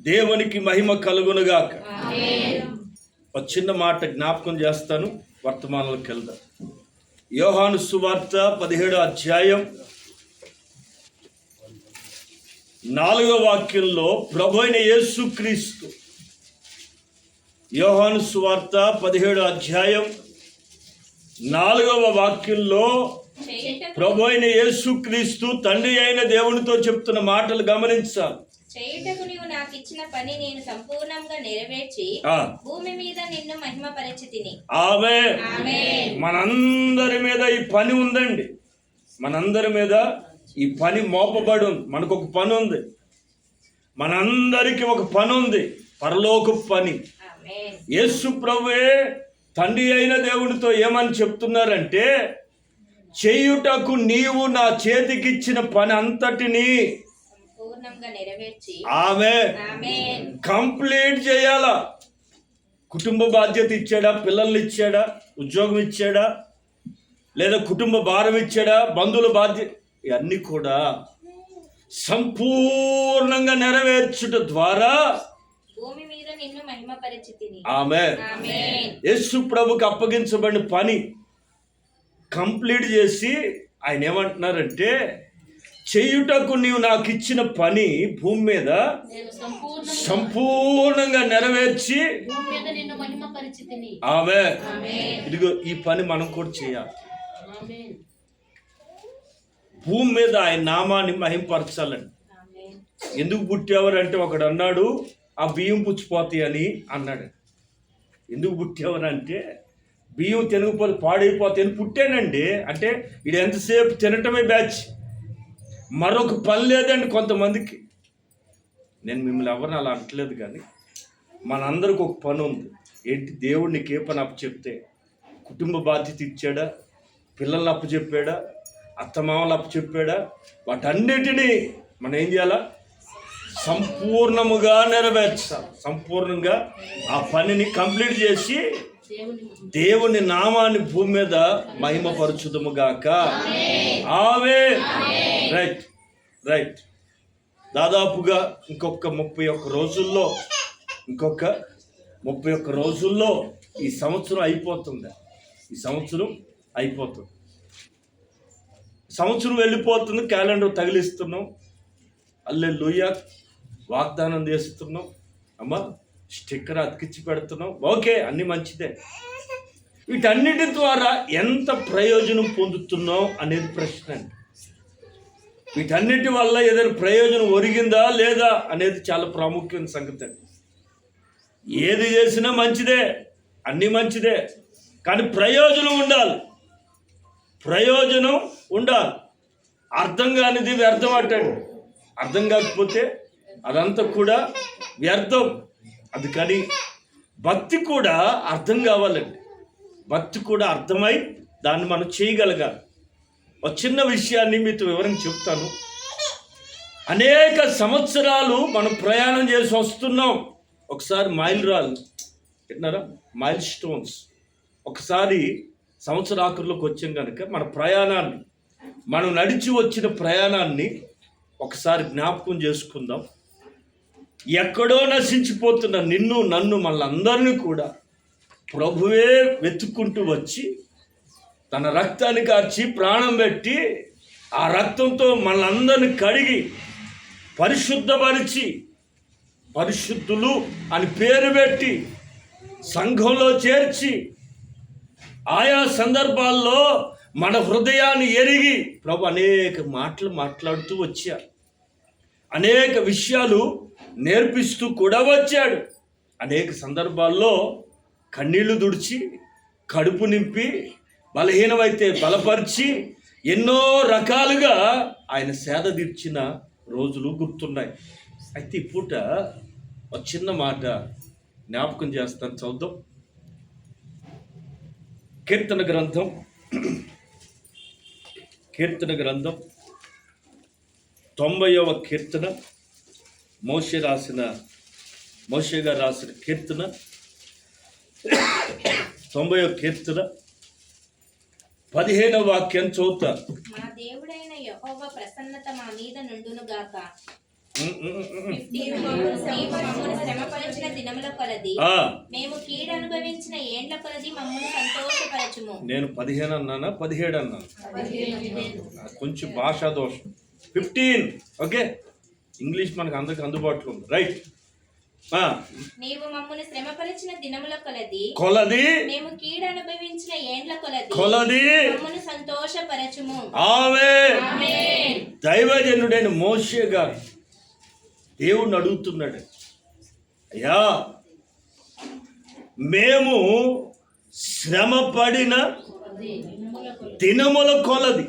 దేవునికి మహిమ కలుగునుగాక. ఒక చిన్న మాట జ్ఞాపకం చేస్తాను, వర్తమానంలోకి వెళ్దాం. యోహాను సువార్త 17వ అధ్యాయం 4వ వాక్యంలో ప్రభు అయిన యేసుక్రీస్తు, యోహాను సువార్త 17వ అధ్యాయం 4వ వాక్యంలో ప్రభు అయిన యేసుక్రీస్తు తండ్రి అయిన దేవునితో చెప్తున్న మాటలు గమనించాలి. చేయుటకు నీవు నాకు ఇచ్చిన పని నేను సంపూర్ణంగా నెరవేర్చి భూమి మీద నిన్ను మహిమపరచితిని. ఆమేన్. మనందరి మీద ఈ పని ఉందండి. మనందరి మీద ఈ పని మోపబడి ఉంది. మనకు ఒక పని ఉంది. మనందరికి ఒక పని ఉంది, పరలోక పని. యేసు ప్రభువే తండ్రి అయిన దేవునితో ఏమని చెప్తున్నారంటే, చేయుటకు నీవు నా చేతికిచ్చిన పని అంతటిని కంప్లీట్ చేయాలా. కుటుంబ బాధ్యత ఇచ్చాడా, పిల్లల్ని ఇచ్చాడా, ఉద్యోగం ఇచ్చాడా, లేదా కుటుంబ భారం ఇచ్చాడా, బంధువుల బాధ్యత, ఇవన్నీ కూడా సంపూర్ణంగా నెరవేర్చుట ద్వారా ఆమేన్. యేసు ప్రభుకి అప్పగించబడిన పని కంప్లీట్ చేసి ఆయన ఏమంటున్నారంటే, చేయుటకు నీవు నాకు ఇచ్చిన పని భూమి మీద సంపూర్ణంగా నెరవేర్చి ఆమేన్. ఇదిగో ఈ పని మనం కూడా చేయాలి. భూమి మీద ఆయన నామాన్ని మహింపరచాలండి. ఎందుకు పుట్టేవారంటే, ఒకడు అన్నాడు ఆ బియ్యం పుచ్చిపోతాయి అని అన్నాడు. ఎందుకు పుట్టేవారంటే, బియ్యం తినకపోతే పాడైపోతాయని పుట్టానండి. అంటే ఇది ఎంతసేపు తినటమే బ్యాచ్, మరొక పని లేదండి కొంతమందికి. నేను మిమ్మల్ని ఎవరిని అలా అంటలేదు, కానీ మనందరికి ఒక పని ఉంది. ఏంటి? దేవుడు నీకు ఏ పని అప్పచెప్తే, కుటుంబ బాధ్యత ఇచ్చాడా, పిల్లల్ని అప్పచెప్పాడా, అత్తమామలు అప్పచెప్పాడా, వాటన్నిటినీ మనం ఏం చేయాలా? సంపూర్ణముగా నెరవేర్చాలి. సంపూర్ణంగా ఆ పనిని కంప్లీట్ చేసి దేవుని నామాన్ని భూమి మీద మహిమపరచుదుముగాక. ఆమేన్. Right right. దాదాపుగా ఇంకొక 31 రోజుల్లో ఈ సంవత్సరం అయిపోతుంది. సంవత్సరం వెళ్ళిపోతుంది. క్యాలెండర్ తగిలిస్తున్నాం, హల్లెలూయా, వాగ్దానం చేస్తున్నాం, అమ్మా స్టిక్కర్ అతికిచ్చి పెడుతున్నాం. ఓకే, అన్ని మంచిదే. వీటన్నిటి ద్వారా ఎంత ప్రయోజనం పొందుతున్నాం అనేది ప్రశ్న అండి. వీటన్నిటి వల్ల ఏదైనా ప్రయోజనం ఒరిగిందా లేదా అనేది చాలా ప్రాముఖ్యమైన సంగతి అండి. ఏది చేసినా మంచిదే, అన్నీ మంచిదే, కానీ ప్రయోజనం ఉండాలి. అర్థం కానిది వ్యర్థం అట్టండి. అర్థం కాకపోతే అదంతా కూడా వ్యర్థం. అందుకని భక్తి కూడా అర్థం కావాలండి. భక్తి కూడా అర్థమై దాన్ని మనం చేయగలగాలి. ఒక చిన్న విషయాన్ని మీతో వివరంగా చెప్తాను. అనేక సంవత్సరాలు మనం ప్రయాణం చేసి వస్తున్నాం. ఒకసారి మైల్ స్టోన్స్ ఒకసారి సంవత్సర ఆఖరిలోకి వచ్చాం కనుక మన ప్రయాణాన్ని, మనం నడిచి వచ్చిన ప్రయాణాన్ని ఒకసారి జ్ఞాపకం చేసుకుందాం. ఎక్కడో నశించిపోతున్న నిన్ను, నన్ను, మనందరినీ కూడా ప్రభువే వెతుక్కుంటూ వచ్చి తన రక్తాన్ని కార్చి ప్రాణం పెట్టి ఆ రక్తంతో మనందరిని కడిగి పరిశుద్ధపరిచి, పరిశుద్ధులు అని పేరు పెట్టి సంఘంలో చేర్చి, ఆయా సందర్భాల్లో మన హృదయాన్ని ఎరిగి ప్రభు అనేక మాటలు మాట్లాడుతూ వచ్చాడు. అనేక విషయాలు నేర్పిస్తూ కూడా వచ్చాడు. అనేక సందర్భాల్లో కన్నీళ్లు తుడిచి, కడుపు నింపి, బలహీనమైతే బలపరిచి, ఎన్నో రకాలుగా ఆయన సేద తీర్చిన రోజులు గుర్తున్నాయి. అయితే ఈ పూట ఒక చిన్న మాట జ్ఞాపకం చేస్తాను, చదువుదాం. కీర్తన గ్రంథం 90వ కీర్తన, మోషే గారు రాసిన కీర్తన 90వ కీర్తన 15వ వాక్యం చదువుతారు. మా దేవుడైన యెహోవా ప్రసన్నత మా మీద నుండును గాక. నీవు మమ్మను శ్రమపరిచిన దినముల కొలది మేము కీడు అనుభవించిన ఏండ్ల కొలది మమ్మల్ని సంతోషపరచుము. నేను 15 అన్నానా 17 అన్నాను? కొంచెం భాషా దోషం. 15. ఓకే, ఇంగ్లీష్ మనకు అందరికి అందుబాటులో ఉంది. రైట్. నీవు మమ్మల్ని శ్రమపరిచిన దినముల కొలది మేము కీడు అనుభవించిన ఏండ్ల కొలది మమ్మల్ని సంతోషపరచుము. ఆమేన్. దైవజనుడైన మోషే గారు దేవుణ్ణి అడుగుతున్నాడు, అయ్యా మేము శ్రమపడిన దినముల కొలది,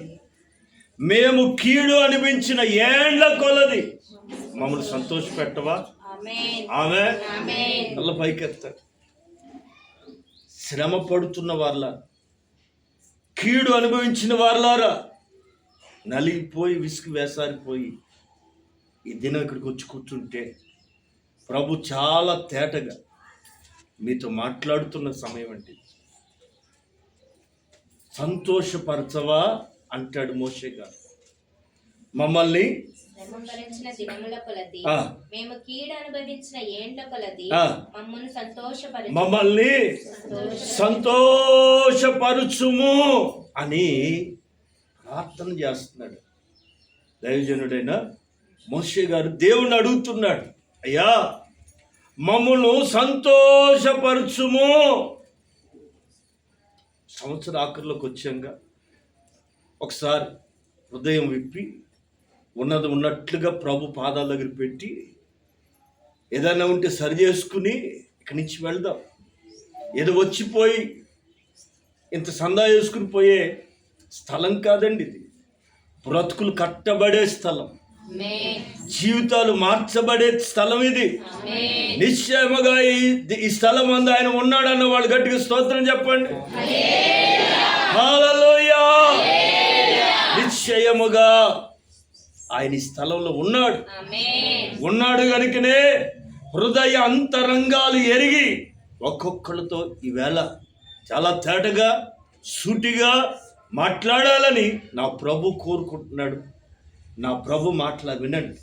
మేము కీడు అనిపించిన ఏండ్ల కొలది మమ్మల్ని సంతోషపెట్టవా? ఆమె నల్ల పైకెత్తాడు. శ్రమ పడుతున్న వాళ్ళ, కీడు అనుభవించిన వాళ్ళారా, నలిగిపోయి విసుగు వేసారిపోయి ఈ దినం ఇక్కడికి వచ్చి కూర్చుంటే ప్రభు చాలా తేటగా మీతో మాట్లాడుతున్న సమయం అంటే, సంతోషపరచవా అంటాడు మోషే గారు. మమ్మల్ని శ్రమపరిచిన దినముల కొలది మేము కీడు అనుభవించిన ఏండ్ల కొలది మమ్మల్ని సంతోషపరచుము అని ప్రార్థన చేస్తున్నాడు దైవజనుడైన మోషే గారు. దేవుణ్ణి అడుగుతున్నాడు, అయ్యా మమ్మల్ని సంతోషపరచుము. సంవత్సర ఆఖరిలోకి వచ్చాక ఒకసారి హృదయం విప్పి ఉన్నది ఉన్నట్లుగా ప్రభు పాదాల దగ్గర పెట్టి ఏదైనా ఉంటే సరి చేసుకుని ఇక్కడి నుంచి వెళ్దాం. ఏదో వచ్చిపోయి ఇంత సందా చేసుకుని పోయే స్థలం కాదండి ఇది. బ్రతుకులు కట్టబడే స్థలం, జీవితాలు మార్చబడే స్థలం ఇది. నిశ్చయముగా ఈ స్థలం అందు ఆయన ఉన్నాడన్న వాళ్ళు గట్టిగా స్తోత్రం చెప్పండి. హల్లెలూయా. నిశ్చయముగా ఆయన ఈ స్థలంలో ఉన్నాడు కనుకనే హృదయ అంతరంగాలు ఎరిగి ఒక్కొక్కరితో ఈవేళ చాలా తేటగా సూటిగా మాట్లాడాలని నా ప్రభు కోరుకుంటున్నాడు. నా ప్రభు మాటలా వినండి.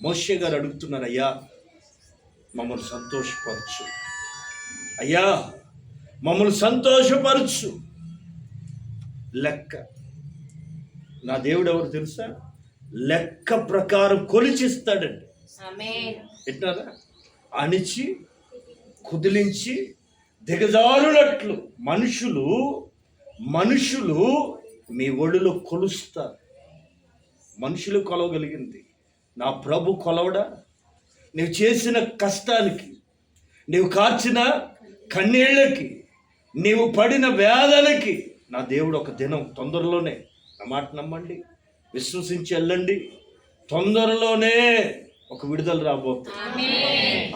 మోషే గారు అడుగుతున్నారు, అయ్యా మమ్మల్ని సంతోషపరచు, అయ్యా మమ్మల్ని సంతోషపరచు. లెక్క నా దేవుడు ఎవరు తెలుసా? లెక్క ప్రకారం కొలిచిస్తాడండి. ఎట్టారా? అణిచి కుదిలించి దిగజారునట్లు మనుషులు మీ ఒడిలో కొలుస్తారు. మనుషులు కొలవగలిగింది నా ప్రభు కొలవడా? నీవు చేసిన కష్టానికి, నీవు కార్చిన కన్నీళ్ళకి, నీవు పడిన వేదనకి నా దేవుడు ఒక దినం తొందరలోనే, నా మాట నమ్మండి, విశ్వసించి వెళ్ళండి, తొందరలోనే ఒక విడుదల రాబోతుంది.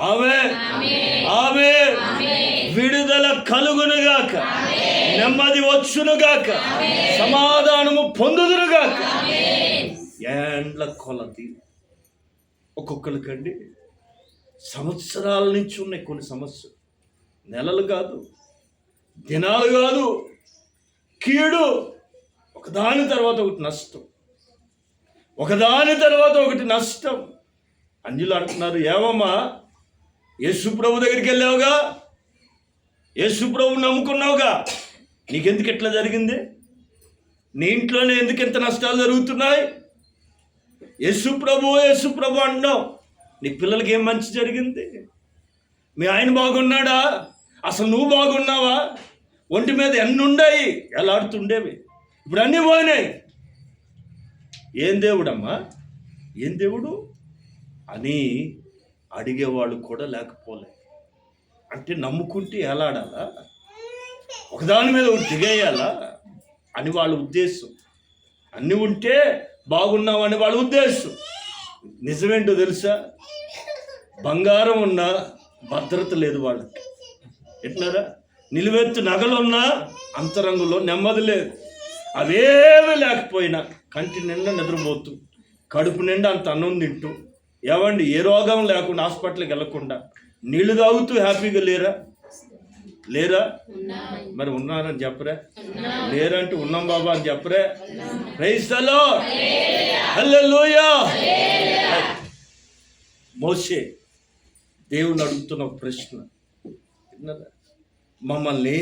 ఆమేన్. విడుదల కలుగునుగాక, నెమ్మది వచ్చునుగాక, సమాధానము పొందుదురుగాక. ఏండ్ల కొలది ఒక్కొక్కరికండి సంవత్సరాల నుంచి ఉన్నాయి కొన్ని సమస్యలు. నెలలు కాదు, దినాలు కాదు, కీడు ఒకదాని తర్వాత ఒకటి నష్టం, ఒకదాని తర్వాత ఒకటి నష్టం. అంజులు అంటున్నారు, ఏవమ్మా యేసు ప్రభు దగ్గరికి వెళ్ళావుగా, యేసు ప్రభు నమ్ముకున్నావుగా, నీకెందుకు ఎట్లా జరిగింది? నీ ఇంట్లోనే ఎందుకు ఎంత నష్టాలు జరుగుతున్నాయి? యేసు ప్రభు అంటున్నావు, నీ పిల్లలకి ఏం మంచి జరిగింది? మీ ఆయన బాగున్నాడా? అసలు నువ్వు బాగున్నావా? ఒంటి మీద ఎన్ని ఉన్నాయి, ఎలాడుతుండేవి, ఇప్పుడు అన్నీ పోయినాయి. ఏం దేవుడమ్మా, ఏం దేవుడు అని అడిగేవాళ్ళు కూడా లేకపోలే. అంటే నమ్ముకుంటే ఎలాడాలా, ఒకదాని మీద ఒకటి దిగేయాలా అని వాళ్ళ ఉద్దేశం. అన్నీ ఉంటే బాగున్నావు అని వాళ్ళ ఉద్దేశం. నిజమేంటో తెలుసా? బంగారం ఉన్నా భద్రత లేదు వాళ్ళకి. ఎట్లారా? నిలువెత్తు నగలున్నా అంతరంగంలో నెమ్మది లేదు. అవేమీ లేకపోయినా కంటి నిండా నిద్రపోతూ, కడుపు నిండా అంత అన్నం తింటూ, ఏవండి ఏ రోగం లేకుండా హాస్పిటల్కి వెళ్ళకుండా నీళ్లు తాగుతూ హ్యాపీగా లేరా? మరి ఉన్నారని చెప్పరా? లేరంటే ఉన్నాం బాబా అని చెప్పరా? Praise the Lord. హల్లెలూయా. మోషే దేవుని అడుగుతున్న ఒక ప్రశ్న విన్నారా? మమ్మల్ని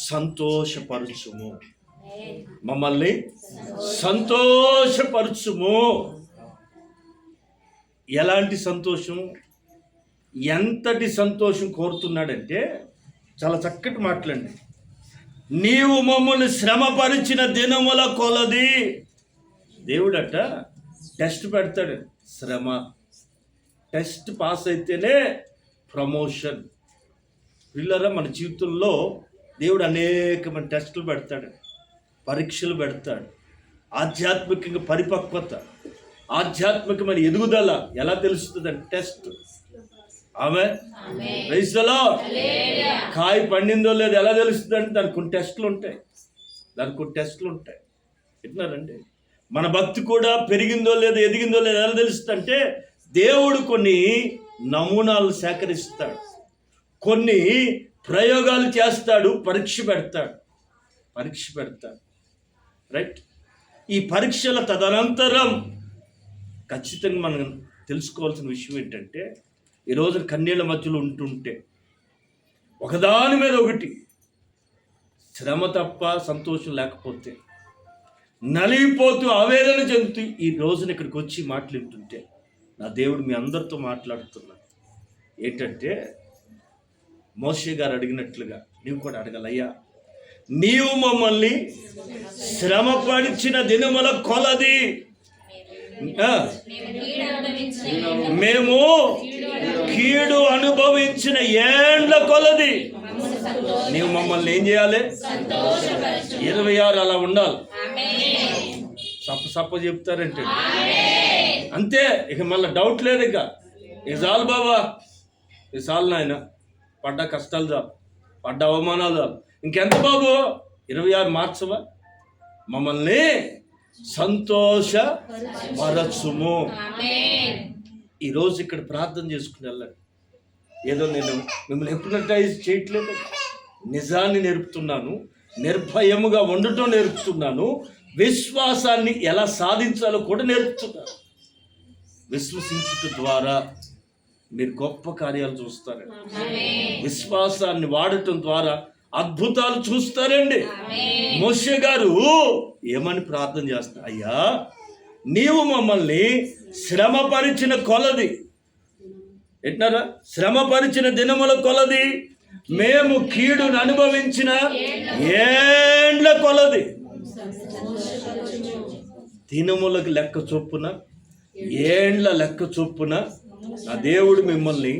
సంతోషపరచుము, మమ్మల్ని సంతోషపరచుము. ఎలాంటి సంతోషం, ఎంతటి సంతోషం కోరుతున్నాడంటే చాలా చక్కటి మాటలండి. నీవు మమ్మల్ని శ్రమపరిచిన దినముల కొలది. దేవుడట టెస్ట్ పెడతాడు. శ్రమ టెస్ట్ పాస్ అయితేనే ప్రమోషన్. పిల్లరా, మన జీవితంలో దేవుడు అనేకమైన టెస్టులు పెడతాడు, పరీక్షలు పెడతాడు. ఆధ్యాత్మికంగా పరిపక్వత, ఆధ్యాత్మికమైన ఎదుగుదల ఎలా తెలుస్తుందంటే టెస్ట్. ఆమె ప్రైజ్ ది లార్డ్. కాయ పండిందో లేదో ఎలా తెలుస్తుందంటే దానికి కొన్ని టెస్టులు ఉంటాయి, వింటున్నారండి? మన భక్తి కూడా పెరిగిందో లేదో ఎదిగిందో లేదో ఎలా తెలుస్తుందంటే దేవుడు కొన్ని నమూనాలు సేకరిస్తాడు, కొన్ని ప్రయోగాలు చేస్తాడు, పరీక్ష పెడతాడు. రైట్? ఈ పరీక్షల తదనంతరం ఖచ్చితంగా మనం తెలుసుకోవాల్సిన విషయం ఏంటంటే, ఈరోజు కన్నీళ్ళ మధ్యలో ఉంటుంటే ఒకదాని మీద ఒకటి శ్రమ తప్ప సంతోషం లేకపోతే నలిగిపోతూ ఆవేదన చెందుతూ ఈ రోజున ఇక్కడికి వచ్చి మాట్లాడుతుంటే నా దేవుడు మీ అందరితో మాట్లాడుతున్నాడు. ఏంటంటే మోషే గారు అడిగినట్లుగా నీవు కూడా అడగలయ్యా, నీవు మమ్మల్ని శ్రమపరిచిన దినముల కొలది, మేము కీడు అనుభవించిన ఏండ్ల కొలది నీవు మమ్మల్ని ఏం చేయాలి? 26 అలా ఉండాలి. సప్ప చెప్తారంటే అంతే, ఇక మళ్ళీ డౌట్ లేదు. ఇక చాలు బాబా, ఇక చాలు నాయన, పడ్డ కష్టాలు చాలు, పడ్డ అవమానాలు చాలు, ఇంకెంత బాబు 26 మార్చవా? మమ్మల్ని సంతోషపరచుము. ఈరోజు ఇక్కడ ప్రార్థన చేసుకుని వెళ్ళండి. ఏదో నేను మిమ్మల్ని హిప్నటైజ్ చేయట్లేదు, నిజాన్ని నేర్పుతున్నాను, నిర్భయముగా ఉండటం నేర్పుతున్నాను, విశ్వాసాన్ని ఎలా సాధించాలో కూడా నేర్పుతున్నాను. విశ్వసించుట ద్వారా మీరు గొప్ప కార్యాలు చూస్తారు. విశ్వాసాన్ని వాడటం ద్వారా అద్భుతాలు చూస్తారండి. మోషే గారు ఏమని ప్రార్థన చేస్తారు? అయ్యా, నీవు మమ్మల్ని శ్రమపరిచిన కొలది, ఎట్నారా? శ్రమపరిచిన దినముల కొలది, మేము కీడును అనుభవించిన ఏండ్ల కొలది, దినములకు లెక్క చొప్పున, ఏండ్ల లెక్క చొప్పున నా దేవుడు మిమ్మల్ని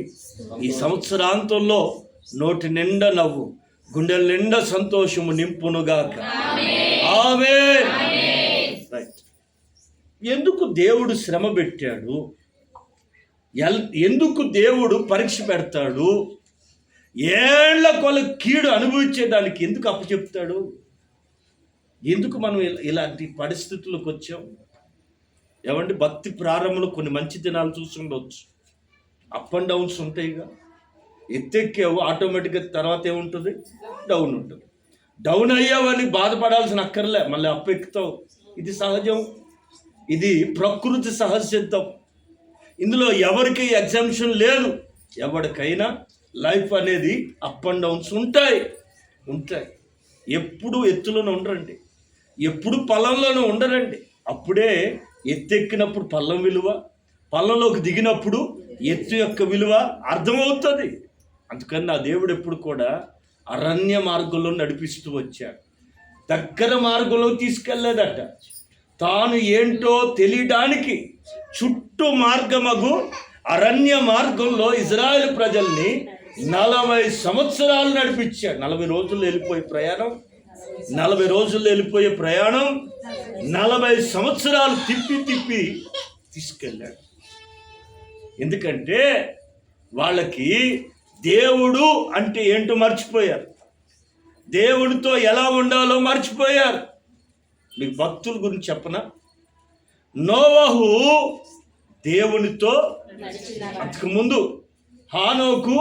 ఈ సంవత్సరాంతంలో నోటి నిండా నవ్వు, గుండెల నిండా సంతోషము నింపునుగాక. ఆమేన్. రైట్. ఎందుకు దేవుడు శ్రమ పెట్టాడు? ఎందుకు దేవుడు పరీక్ష పెడతాడు? ఏళ్ల కొల కీడు అనుభవించేదానికి ఎందుకు అప్పచెప్తాడు? ఎందుకు మనం ఇలాంటి పరిస్థితులకు వచ్చాం? ఏమంటే భక్తి ప్రారంభంలో కొన్ని మంచి దినాలు చూసి ఉండవచ్చు, అప్ అండ్ డౌన్స్ ఉంటాయిగా. ఎత్తెక్కావు, ఆటోమేటిక్గా తర్వాత ఏముంటుంది? డౌన్ ఉంటుంది. డౌన్ అయ్యావని బాధపడాల్సిన అక్కర్లే, మళ్ళీ అప్ ఎక్కుతావు. ఇది సహజం, ఇది ప్రకృతి సహజసిద్ధం. ఇందులో ఎవరికి ఎగ్జామ్షన్ లేదు. ఎవరికైనా లైఫ్ అనేది అప్ అండ్ డౌన్స్ ఉంటాయి. ఎప్పుడు ఎత్తులోనే ఉండరండి, ఎప్పుడు పల్లంలోనే ఉండరండి. అప్పుడే ఎత్తెక్కినప్పుడు పల్లం విలువ, పల్లంలోకి దిగినప్పుడు ఎత్తు యొక్క విలువ అర్థమవుతుంది. అందుకని నా దేవుడు ఎప్పుడు కూడా అరణ్య మార్గంలో నడిపిస్తూ వచ్చాడు, దగ్గర మార్గంలో తీసుకెళ్ళలేదట. తాను ఏంటో తెలియడానికి చుట్టూ మార్గమగు అరణ్య మార్గంలో ఇజ్రాయెల్ ప్రజల్ని 40 సంవత్సరాలు నడిపించాడు. 40 రోజుల్లో వెళ్ళిపోయే ప్రయాణం, 40 సంవత్సరాలు తిప్పి తీసుకెళ్ళాడు. ఎందుకంటే వాళ్ళకి దేవుడు అంటే ఏంటో మర్చిపోయారు, దేవుడితో ఎలా ఉండాలో మర్చిపోయారు. మీకు భక్తుల గురించి చెప్పనా? నోవహు దేవునితో అంతకు ముందు, హానోకు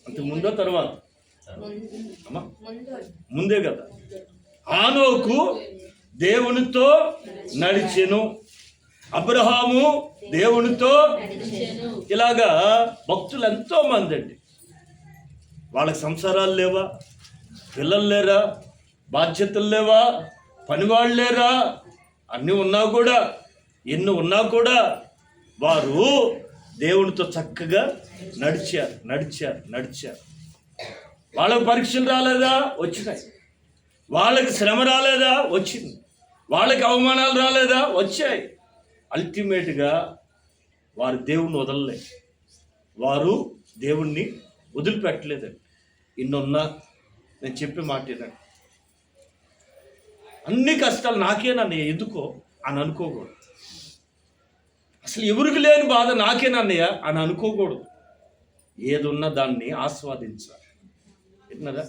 అంతకు ముందో తర్వాత అమ్మా ముందే కదా. హానోకు దేవునితో నడిచెను, అబ్రహాము దేవునితో ఇలాగా భక్తులు ఎంతో మంది అండి. వాళ్ళకి సంసారాలు లేవా, పిల్లలు లేరా, బాధ్యతలు లేవా, పనివాళ్ళు లేరా, అన్నీ ఉన్నా కూడా, ఎన్ని ఉన్నా కూడా వారు దేవునితో చక్కగా నడిచారు. వాళ్ళకి పరీక్షలు రాలేదా? వచ్చినాయి. వాళ్ళకి శ్రమ రాలేదా? వచ్చింది. వాళ్ళకి అవమానాలు రాలేదా? వచ్చాయి. అల్టిమేట్గా వారు దేవుణ్ణి వదలలే, వారు దేవుణ్ణి వదిలిపెట్టలేదండి. ఇన్నున్నా నేను చెప్పే మాట ఏదండి, అన్ని కష్టాలు నాకేనన్నయ్య ఎందుకో అని అనుకోకూడదు. అసలు ఎవరికి లేని బాధ నాకేనన్నయ్య అని అనుకోకూడదు. ఏదున్నా దాన్ని ఆస్వాదించాలి. విన్నారా?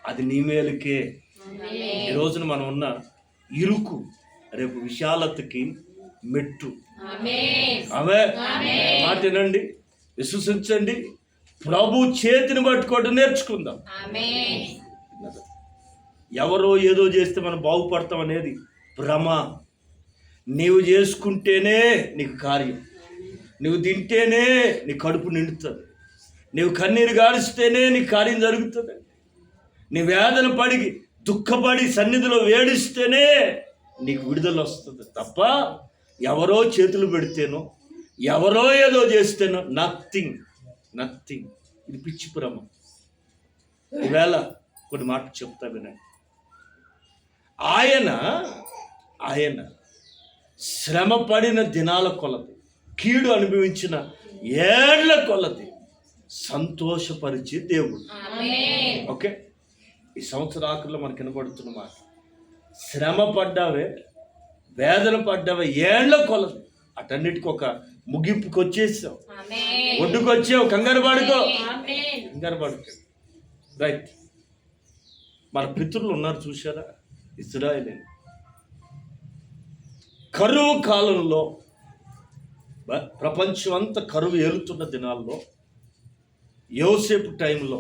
అది నీ మేలుకే. ఈ రోజున మనం ఉన్న ఇరుకు రేపు విశాలతకి మెట్టు. ఆమె మాట వినండి, విశ్వసించండి, ప్రభు చేతిని పట్టుకోవడం నేర్చుకుందాం. ఎవరో ఏదో చేస్తే మనం బాగుపడతాం అనేది భ్రమ. నీవు చేసుకుంటేనే నీకు కార్యం, నువ్వు తింటేనే నీ కడుపు నిండుతుంది, నీవు కన్నీరు గాడిస్తేనే నీ కార్యం జరుగుతుంది, నీ వేదన పడి దుఃఖపడి సన్నిధిలో వేడిస్తేనే నీకు విడుదల వస్తుంది తప్ప ఎవరో చేతులు పెడితేనో ఎవరో ఏదో చేస్తేనో నథింగ్. ఇది పిచ్చి భ్రమ. ఈవేళ కొన్ని మాటలు చెప్తా వినండి. ఆయన శ్రమ పడిన దినాల కొలది, కీడు అనుభవించిన ఏళ్ల కొలది సంతోషపరిచే దేవుడు. ఓకే, ఈ సంవత్సరాకుల్లో మనకు వినబడుతున్న మాట, శ్రమ పడ్డావే, వేదన పడ్డావే ఏళ్ల కొలది, అటన్నిటికి ఒక ముగింపుకి వచ్చేసావు, ఒడ్డుకు వచ్చావు. కంగారు పడుకో. రైట్. మన పితరులు ఉన్నారు చూసారా, ఇశ్రాయేలీయులు. కరువు కాలంలో, ప్రపంచం అంతా కరువు ఏలుతున్న దినాల్లో, యోసేపు టైంలో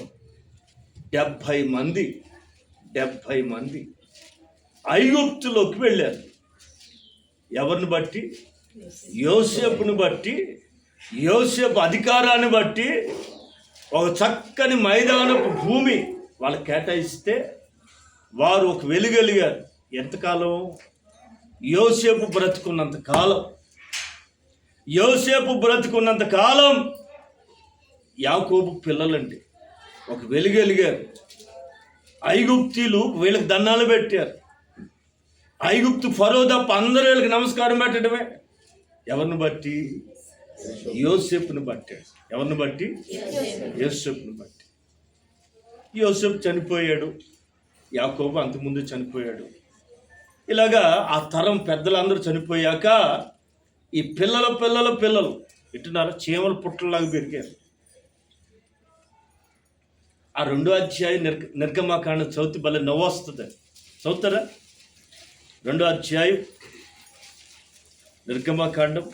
70 మంది ఐగుప్తులోకి వెళ్ళారు. ఎవరిని బట్టి? యోసేపుని బట్టి, యోసేపు అధికారాన్ని బట్టి ఒక చక్కని మైదానపు భూమి వాళ్ళకి కేటాయిస్తే వారు ఒక వెలుగలిగారు. ఎంతకాలం? యోసేపు బ్రతుకున్నంత కాలం యాకోబు పిల్లలండి ఒక వెలుగలిగారు. ఐగుప్తీలు వీళ్ళకి దండాలు పెట్టారు. ఐగుప్తు ఫరో తప్ప అందరూ వీళ్ళకి నమస్కారం పెట్టడమే. ఎవరిని బట్టి? యోసేపుని బట్టి. ఎవరిని బట్టి? యోసేపుని బట్టి. యోసేపు చనిపోయాడు, యాకోబు అంతకుముందు చనిపోయాడు. ఇలాగా ఆ తరం పెద్దలందరూ చనిపోయాక ఈ పిల్లలు ఇట్టున్నారు, చీమల పుట్టలాగా పెరిగారు. ఆ 2వ అధ్యాయం నిర్గమాకాండం చదివితే భలే నవ్వు వస్తుంది. చదువుతారా? 2వ అధ్యాయం నిర్గమాకాండం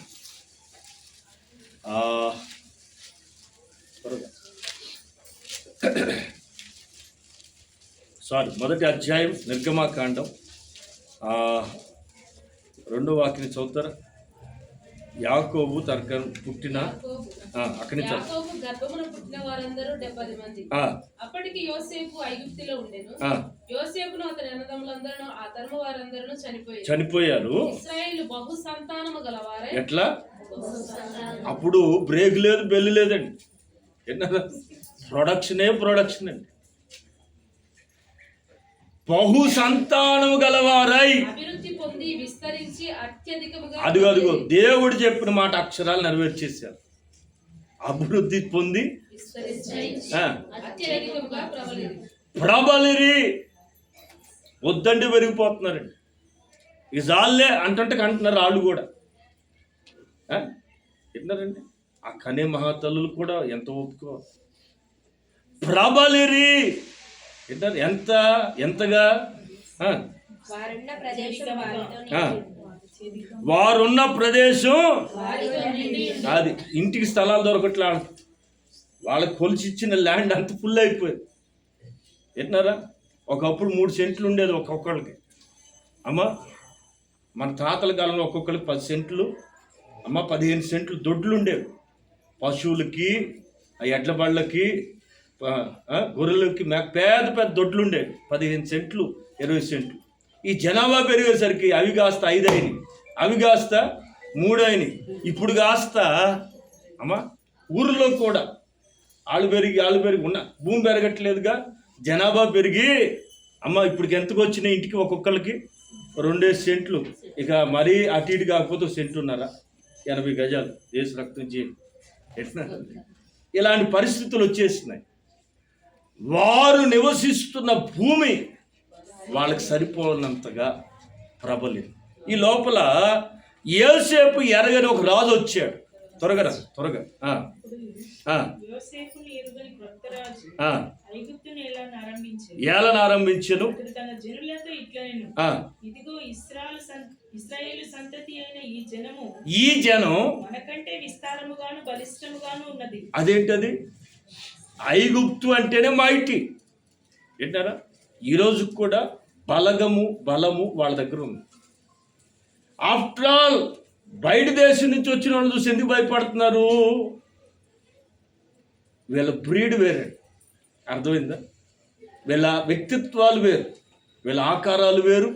మొదటి అధ్యాయం నిర్గమాకాండం 2వ వాక్యం చదువుతారా? యాకోబు పుట్టిన అక్కడి నుంచి పుట్టిన వారందరూ 70 మంది. అప్పటికి యోసేపు ఐగుప్తులో ఉండెను. యోసేపును అతని అన్నదమ్ములందరూ ఆ తరము వారందరూ చనిపోయారు. ఇశ్రాయేలు బహు సంతానము గలవారై. ఎట్లా? అప్పుడు బ్రేక్ లేదు, బెల్లి లేదండి. ప్రొడక్షన్ అండి. బహు సంతానము గలవారై అభివృద్ధి పొంది విస్తరించి అత్యధికముగా. అదిగో దేవుడు చెప్పిన మాట అక్షరాలు నెరవేర్చేశారు. అభివృద్ధి పొంది ప్రబలిరి. వద్దండి పెరిగిపోతున్నారండి. ఇక జాలే అంటున్నారు వాళ్ళు కూడా. విన్నారండి? ఆ కనే మహాతల్లులు కూడా ఎంత ఒప్పుకోవాలి. ప్రబలిరి. ఎంతగా? వారున్న ప్రదేశం అది. ఇంటికి స్థలాలు దొరకట్లా. వాళ్ళకి కొలిచిచ్చిన ల్యాండ్ అంత ఫుల్ అయిపోయింది. విన్నారా? ఒకప్పుడు 3 సెంట్లు ఉండేది ఒక్కొక్కళ్ళకి. అమ్మా, మన తాతల కాలంలో ఒక్కొక్కరికి 10 సెంట్లు అమ్మ 15 సెంట్లు దొడ్లు ఉండేవి పశువులకి, ఆ ఎడ్ల బళ్ళకి, గొర్రెలకి, పెద్ద పెద్ద దొడ్లు ఉండేవి. 15 సెంట్లు 20 సెంట్లు. ఈ జనాభా పెరిగేసరికి అవి కాస్త 5 అయినాయి, అవి కాస్త 3 అయినాయి. ఇప్పుడు కాస్త అమ్మ ఊరిలో కూడా ఆళ్ళు పెరిగి ఉన్న భూమి పెరగట్లేదుగా, జనాభా పెరిగి అమ్మ ఇప్పటికి ఎంతకు వచ్చినాయి ఇంటికి ఒక్కొక్కరికి 2 సెంట్లు. ఇక మరీ అటు ఇటు కాకపోతే 1 సెంటున్నర, 80 గజాలు దేశ రక్తం చేయి ఎట్లా. ఇలాంటి పరిస్థితులు వచ్చేస్తున్నాయి. వారు నివసిస్తున్న భూమి వాళ్ళకి సరిపోనంతగా ప్రబలింది. ఈ లోపల యోసేపు ఎరగని ఒక రాజు వచ్చాడు. త్వరగా ఏలన ఆరంభించెను. ఈ జనం అదేంటది? ఐగుప్తు అంటేనే మైటీ ఏంటారా? ఈరోజు కూడా బలము వాళ్ళ దగ్గర ఉంది. ఆఫ్టర్ ఆల్ బయట దేశం నుంచి వచ్చిన వాళ్ళు చూసి ఎందుకు భయపడుతున్నారు? వీళ్ళ బ్రీడ్ వేరే, అర్థమైందా? వీళ్ళ వ్యక్తిత్వాలు వేరు, వీళ్ళ ఆకారాలు వేరు,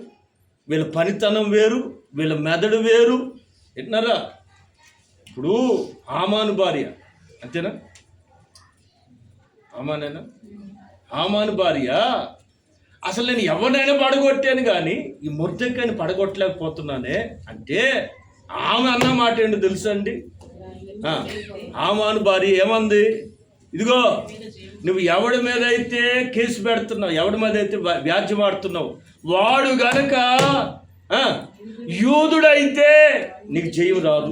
వీళ్ళ పనితనం వేరు, వీళ్ళ మెదడు వేరు. వింటున్నారా? ఇప్పుడు హామాను భార్య అంతేనా? హామానేనా? హామాను భార్య అసలు నేను ఎవరినైనా పడగొట్టాను కానీ ఈ మొర్దెకాయని పడగొట్టలేకపోతున్నానే అంటే ఆమె అన్న మాట ఏంటో తెలుసా అండి? హామాను భార్య ఏమంది? ఇదిగో నువ్వు ఎవడి మీద అయితే కేసు పెడుతున్నావు, ఎవడి మీద అయితే వ్యాజ్యం ఆడుతున్నావు, వాడు గనక యూదుడైతే నీకు జయం రాదు.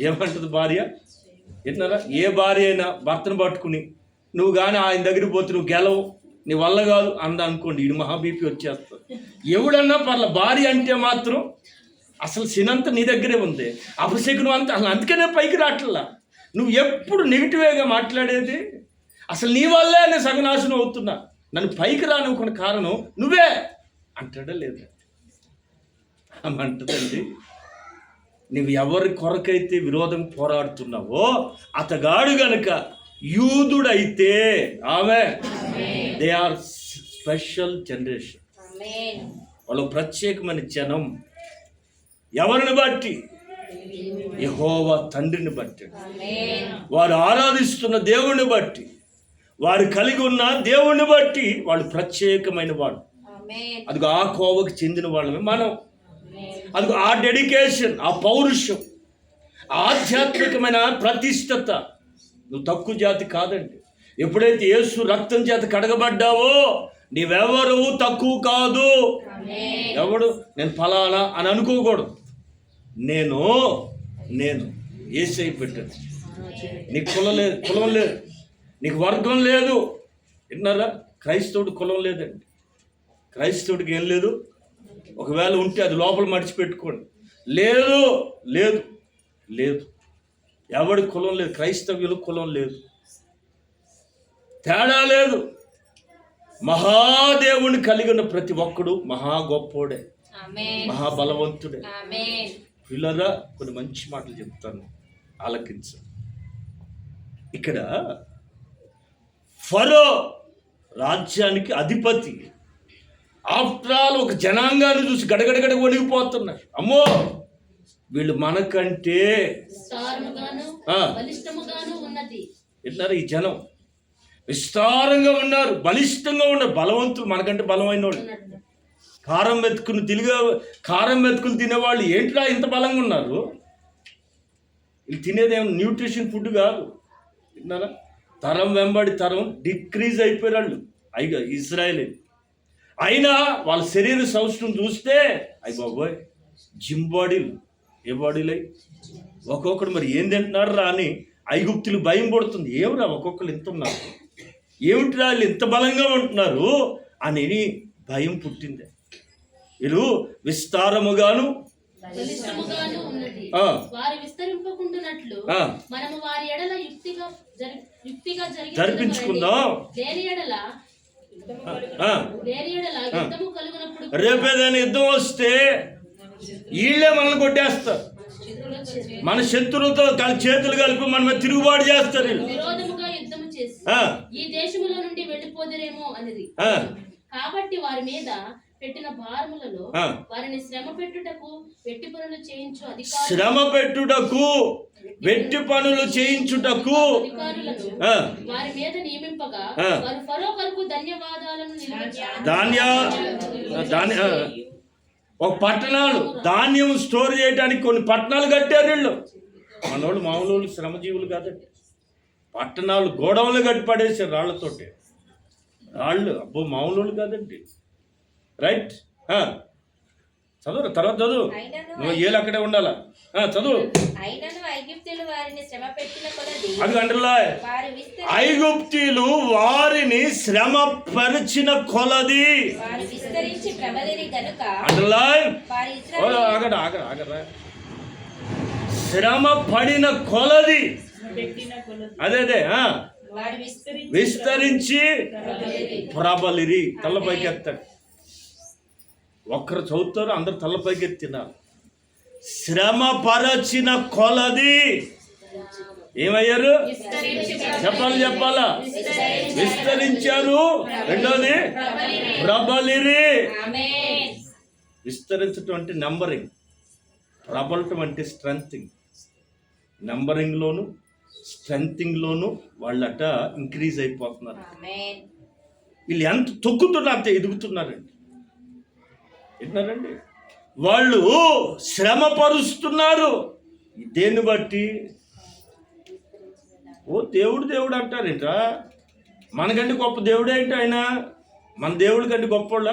ఏమంటుంది భార్య? విన్నారా? ఏ భార్య అయినా భర్తను పట్టుకుని నువ్వు కానీ ఆయన దగ్గరికి పోతే నువ్వు గెలవు, నీ వల్ల కాదు అనుకోండి, ఇది మహాబీపీ వచ్చేస్తుంది. ఎవడన్నా పర్ల, భార్య అంటే మాత్రం అసలు సినంత నీ దగ్గరే ఉంది, అభిషేకం అంతా అసలు అందుకనే పైకి రావట్లా. నువ్వు ఎప్పుడు నెగిటివ్గా మాట్లాడేది, అసలు నీ వల్లే నేను సగనాశనం అవుతున్నా, నన్ను పైకి రానుకున్న కారణం నువ్వే అంటాడా లేదా? అంటదండి. నువ్వు ఎవరి కొరకైతే విరోధం పోరాడుతున్నావో అతగాడు గనక యూదుడైతే ఆమె దే ఆర్ స్పెషల్ జనరేషన్, వాళ్ళు ప్రత్యేకమైన జనం. ఎవరిని బట్టి? యెహోవా తండ్రిని బట్టి, వారు ఆరాధిస్తున్న దేవుణ్ణి బట్టి, వారు కలిగి ఉన్న దేవుణ్ణి బట్టి వాళ్ళు ప్రత్యేకమైన వాళ్ళు. అదిగో ఆ కోవకు చెందిన వాళ్ళమే మనం. అదిగో ఆ డెడికేషన్, ఆ పౌరుషం, ఆధ్యాత్మికమైన ప్రతిష్టత. నువ్వు తక్కువ జాతి కాదండి. ఎప్పుడైతే యేసు రక్తం చేత కడగబడ్డావో నీవెవరు తక్కువ కాదు. ఎవడు నేను ఫలానా అని అనుకోకూడదు. నేను యేసయ్య పెట్టాను. నీకు కులం లేదు, నీకు వర్గం లేదు. విన్నారా? క్రైస్తవుడు కులం లేదండి. క్రైస్తవుడికి ఏం లేదు. ఒకవేళ ఉంటే అది లోపల మడిచిపెట్టుకోండి. లేదు లేదు లేదు, ఎవడి కులం లేదు. క్రైస్తవ్యులు కులం లేదు, తేడా లేదు. మహాదేవుని కలిగిన ప్రతి ఒక్కడు మహా గొప్పోడే, మహాబలవంతుడే. పిల్లరా కొన్ని మంచి మాటలు చెప్తాను, ఆలకించు. ఇక్కడ ఫరో రాజ్యానికి అధిపతి. ఆఫ్టర్ ఆల్ ఒక జనాంగాన్ని చూసి గడగడగడ వణిగిపోతున్నారు. అమ్మో వీళ్ళు మనకంటే ఎట్లారా? ఈ జనం విస్తారంగా ఉన్నారు, బలిష్టంగా ఉన్నారు, బలవంతులు, మనకంటే బలమైన వాళ్ళు. కారం మెతుకుని తినేవాళ్ళు ఏంట్రా ఇంత బలంగా ఉన్నారు? వీళ్ళు తినేదేమో న్యూట్రిషన్ ఫుడ్ కాదు. విన్నారా? తరం వెంబడి తరం డిక్రీజ్ అయిపోయారు వాళ్ళు ఇజ్రాయేల్. అయినా వాళ్ళ శరీర సౌష్ఠం చూస్తే అయ్యి బాబోయ్ జిమ్ బాడీలు. ఏ బాడీలు అయి? ఒక్కొక్కడు మరి ఏం తింటున్నారు రా అని ఐగుప్తులు భయం పడుతుంది. ఏమిరా ఒక్కొక్కరు ఇంత ఉన్నారు, ఏమిటిరా వాళ్ళు ఇంత బలంగా ఉంటున్నారు అని భయం పుట్టింది. వీళ్ళు విస్తారముగాను జరిపించుకుందాం. రేపేదైనా యుద్ధం వస్తే వీళ్ళే మనల్ని కొట్టేస్తారు. మన శత్రువులతో చేతులు కలిపి మన మీద తిరుగుబాటు చేస్తారు వీళ్ళు. విరోధముగా యుద్ధము చేసి ఆ, ఈ దేశములో నుండి వెళ్ళిపోదురేమో అనేది. ఆ, కాబట్టి వారి మీద పెట్టిన భారములలో ఆ. వారిని శ్రమ పెట్టుటకు వెట్టి పనులు చేయించు అధికారులను శ్రమ పెట్టుటకు వెట్టి పనులు చేయించుటకు ఆ, వారి మీద నియమింపగా ఆ. వారు ఫరో కొరకు ధన్యవాదాలను నిలబెట్టారు. ధాన్య ఒక పట్టణాలు ధాన్యం స్టోర్ చేయడానికి కొన్ని పట్టణాలు కట్టారు వీళ్ళు. మనోళ్ళు మామూలు వాళ్ళు శ్రమజీవులు కాదండి. పట్టణాలు గోడౌన్లు కట్టి పడేసారు రాళ్లతోటి. రాళ్ళు అబ్బో మామూలు వాళ్ళు కాదండి. రైట్, చదువు తర్వాత చదువు. నువ్వు ఏళ్ళు అక్కడే ఉండాలా. చదువు. అయినను ఐగుప్తులు వారిని శ్రమ పెట్టిన కొలది అది అంటలా వారు ఐగుప్తీయులు వారిని శ్రమ పరిచిన కొలది విస్తరించి ప్రబలిరి గనుక అంటలా వారి ఇశ్రాయేలు ఆగరా శ్రమ పడిన కొలది అదే వారు విస్తరించి ప్రబలిరి. తల్లపైకి ఎత్తాడు. ఒక్కరు చదువుతారు, అందరు తల్లపైకి ఎత్తినారు. శ్రమ పరచిన కొలది ఏమయ్యారు? చెప్పాలా? విస్తరించారు. రెండోది ప్రబలిరి. విస్తరించటం అంటే నెంబరింగ్, ప్రబలటం అంటే స్ట్రెంథింగ్. నెంబరింగ్లోను స్ట్రెంథింగ్లోను వాళ్ళట ఇంక్రీజ్ అయిపోతున్నారు. వీళ్ళు ఎంత తొక్కుతున్నా అంతే ఎదుగుతున్నారండి. ఏంటన్నారండి? వాళ్ళు శ్రమ పరుస్తున్నారు. దేన్ని బట్టి? దేవుడు అంటారేంట్రా? మనకంటే గొప్ప దేవుడు ఏంటి ఆయన? మన దేవుడి కంటే గొప్పవాళ్ళ?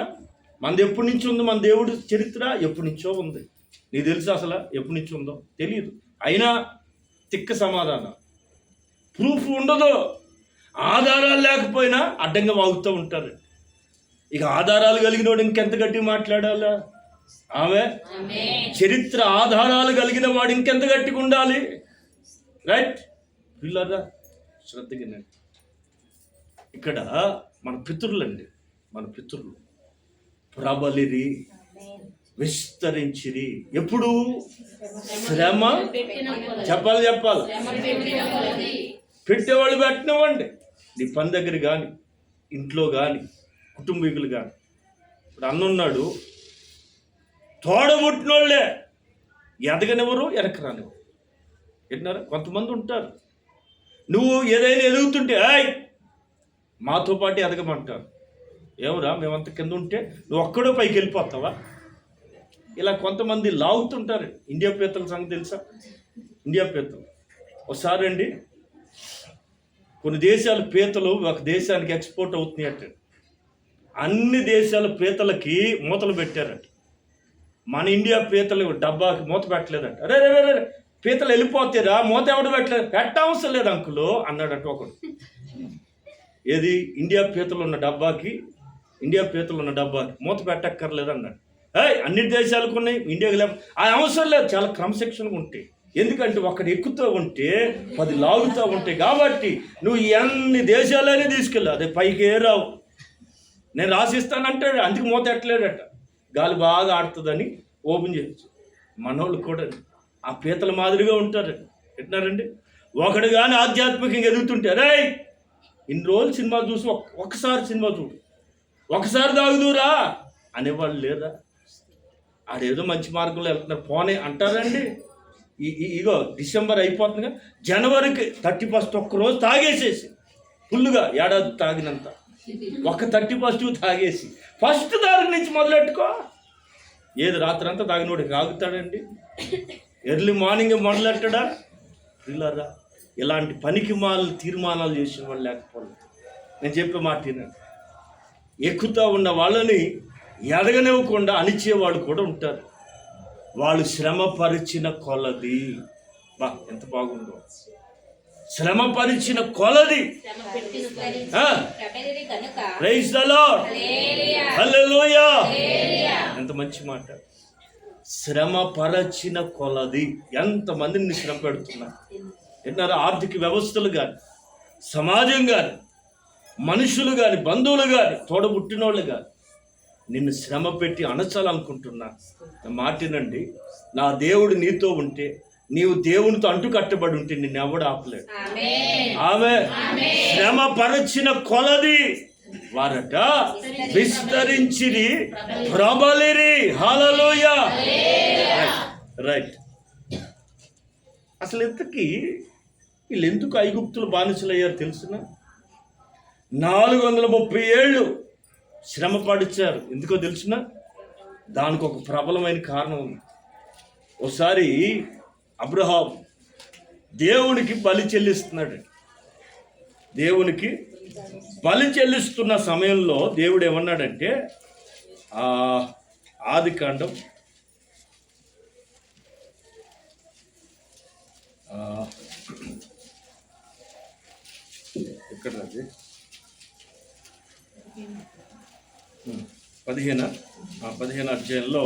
మనది ఎప్పటి నుంచి ఉంది? మన దేవుడి చరిత్ర ఎప్పటి నుంచో ఉంది. నీకు తెలుసు అసలు ఎప్పటి నుంచి ఉందో? తెలియదు. అయినా తిక్క సమాధానం. ప్రూఫ్ ఉండదు. ఆధారాలు లేకపోయినా అడ్డంగా వాగుతూ ఉంటారు. ఇక ఆధారాలు కలిగిన వాడు ఇంకెంత గట్టిగా మాట్లాడాలా? ఆమె చరిత్ర ఆధారాలు కలిగిన వాడు ఇంకెంత గట్టిగా ఉండాలి. రైట్ పిల్లరా, శ్రద్ధగా ఇక్కడ మన పితరులండి, మన పితరులు ప్రబలిరి, విస్తరించిరి. ఎప్పుడు? శ్రమ చెప్పాలి. పెట్టేవాళ్ళు పెట్టినవ్వండి. నీ పని దగ్గర కానీ, ఇంట్లో కానీ, కుటుంబీకులు కానీ. ఇప్పుడు అన్నున్నాడు, తోడబుట్టినోళ్ళే ఎదగనివ్వరు, వెనక్కి రానివ్వరు. వింటున్నారా? కొంతమంది ఉంటారు, నువ్వు ఏదైనా ఎదుగుతుంటే మాతో పాటు ఎదగమంటారు. ఏమరా మేమంత కింద ఉంటే నువ్వు ఒక్కడో పైకి వెళ్ళిపోతావా? ఇలా కొంతమంది లాగుతుంటారు. ఇండియా పీతల సంగతి తెలుసా? ఇండియా పీతలు ఒకసారి అండి, కొన్ని దేశాల పీతలు ఒక దేశానికి ఎక్స్పోర్ట్ అవుతున్నాయి అంటే అన్ని దేశాల పీతలకి మూతలు పెట్టారట. మన ఇండియా పీతలు డబ్బాకి మూత పెట్టలేదంట. అరే రే రే పీతలు వెళ్ళిపోతారా, మూత ఎవడు పెట్టలేదు? పెట్టవసరం లేదు అంకులు అన్నాడట ఒకడు. ఏది? ఇండియా పీతలు ఉన్న డబ్బాకి మూత పెట్టక్కర్లేదు అన్నాడు. అన్ని దేశాలకు ఉన్నాయి, ఇండియాకి లేవు. ఆ అవసరం లేదు, చాలా క్రమశిక్షణగా ఉంటాయి. ఎందుకంటే ఒకటి ఎక్కుతూ ఉంటే 10 లాగుతూ ఉంటాయి. కాబట్టి నువ్వు ఎన్ని దేశాలనే తీసుకెళ్ళి అదే పైకి రావు. నేను రాసిస్తానంటాడు, అందుకు మూత ఎట్టలేడట. గాలి బాగా ఆడుతుందని ఓపెన్ చేయొచ్చు. మనోళ్ళు కూడా ఆ పీతల మాదిరిగా ఉంటారు. ఎట్టినారండి? ఒకడు కానీ ఆధ్యాత్మికంగా ఎదుగుతుంటే ఇన్ని రోజులు సినిమా చూసి ఒక్కసారి సినిమా చూడు, ఒకసారి తాగుదురా అనేవాళ్ళు లేదా? ఆడేదో మంచి మార్గంలో వెళ్తున్నారు పోనే అంటారండి. ఇగో డిసెంబర్ అయిపోతుందిగా, జనవరికి 31 ఒక్కరోజు తాగేసేసి ఫుల్గా ఏడాది తాగినంత ఒక 31 తాగేసి ఫస్ట్ తారీఖు నుంచి మొదలెట్టుకో. ఏది రాత్రి అంతా తాగినోడికి ఆగుతాడండి? Early morning మొదలెట్టడా? పిల్లరా, ఇలాంటి పనికి తీర్మానాలు చేసిన వాళ్ళు లేకపోలేదు. నేను చెప్పే మాట తినండి. ఎక్కుతూ ఉన్న వాళ్ళని ఎదగనివ్వకుండా అణిచేవాళ్ళు కూడా ఉంటారు. వాళ్ళు శ్రమపరిచిన కొలది. ఎంత బాగుందో! శ్రమపరిచిన కొలది. ప్రైజ్ ది లార్డ్, హల్లెలూయా. ఎంత మంచి మాట! శ్రమపరచిన కొలది. ఎంతమందిని శ్రమ పెడుతున్నారు విన్నారా? ఆర్థిక వ్యవస్థలు కానీ, సమాజం కానీ, మనుషులు కానీ, బంధువులు కానీ, తోడబుట్టినోళ్ళు కానీ నిన్ను శ్రమ పెట్టి అణచాలనుకుంటున్నా. నా మాటినండి, నా దేవుడు నీతో ఉంటే, నీవు దేవునితో అంటు కట్టబడి ఉంటే నిన్ను ఎవడు ఆపలేడు. ఆమె శ్రమ పరచిన కొలది వారట విస్తరించిరి, ప్రబలిరి. హల్లెలూయా. రైట్. అసలు ఇంతకీ వీళ్ళు ఎందుకు ఐగుప్తులు బానిసలయ్యారు తెలుసునా? 430 ఏళ్ళు శ్రమ పడిచారు. ఎందుకో తెలుసునా? దానికి ఒక ప్రబలమైన కారణం ఉంది. ఒకసారి అబ్రహాం దేవునికి బలి చెల్లిస్తున్నాడు. దేవునికి బలి చెల్లిస్తున్న సమయంలో దేవుడు ఏమన్నాడంటే, ఆదికాండం ఎక్కడ అది 15 అధ్యాయంలో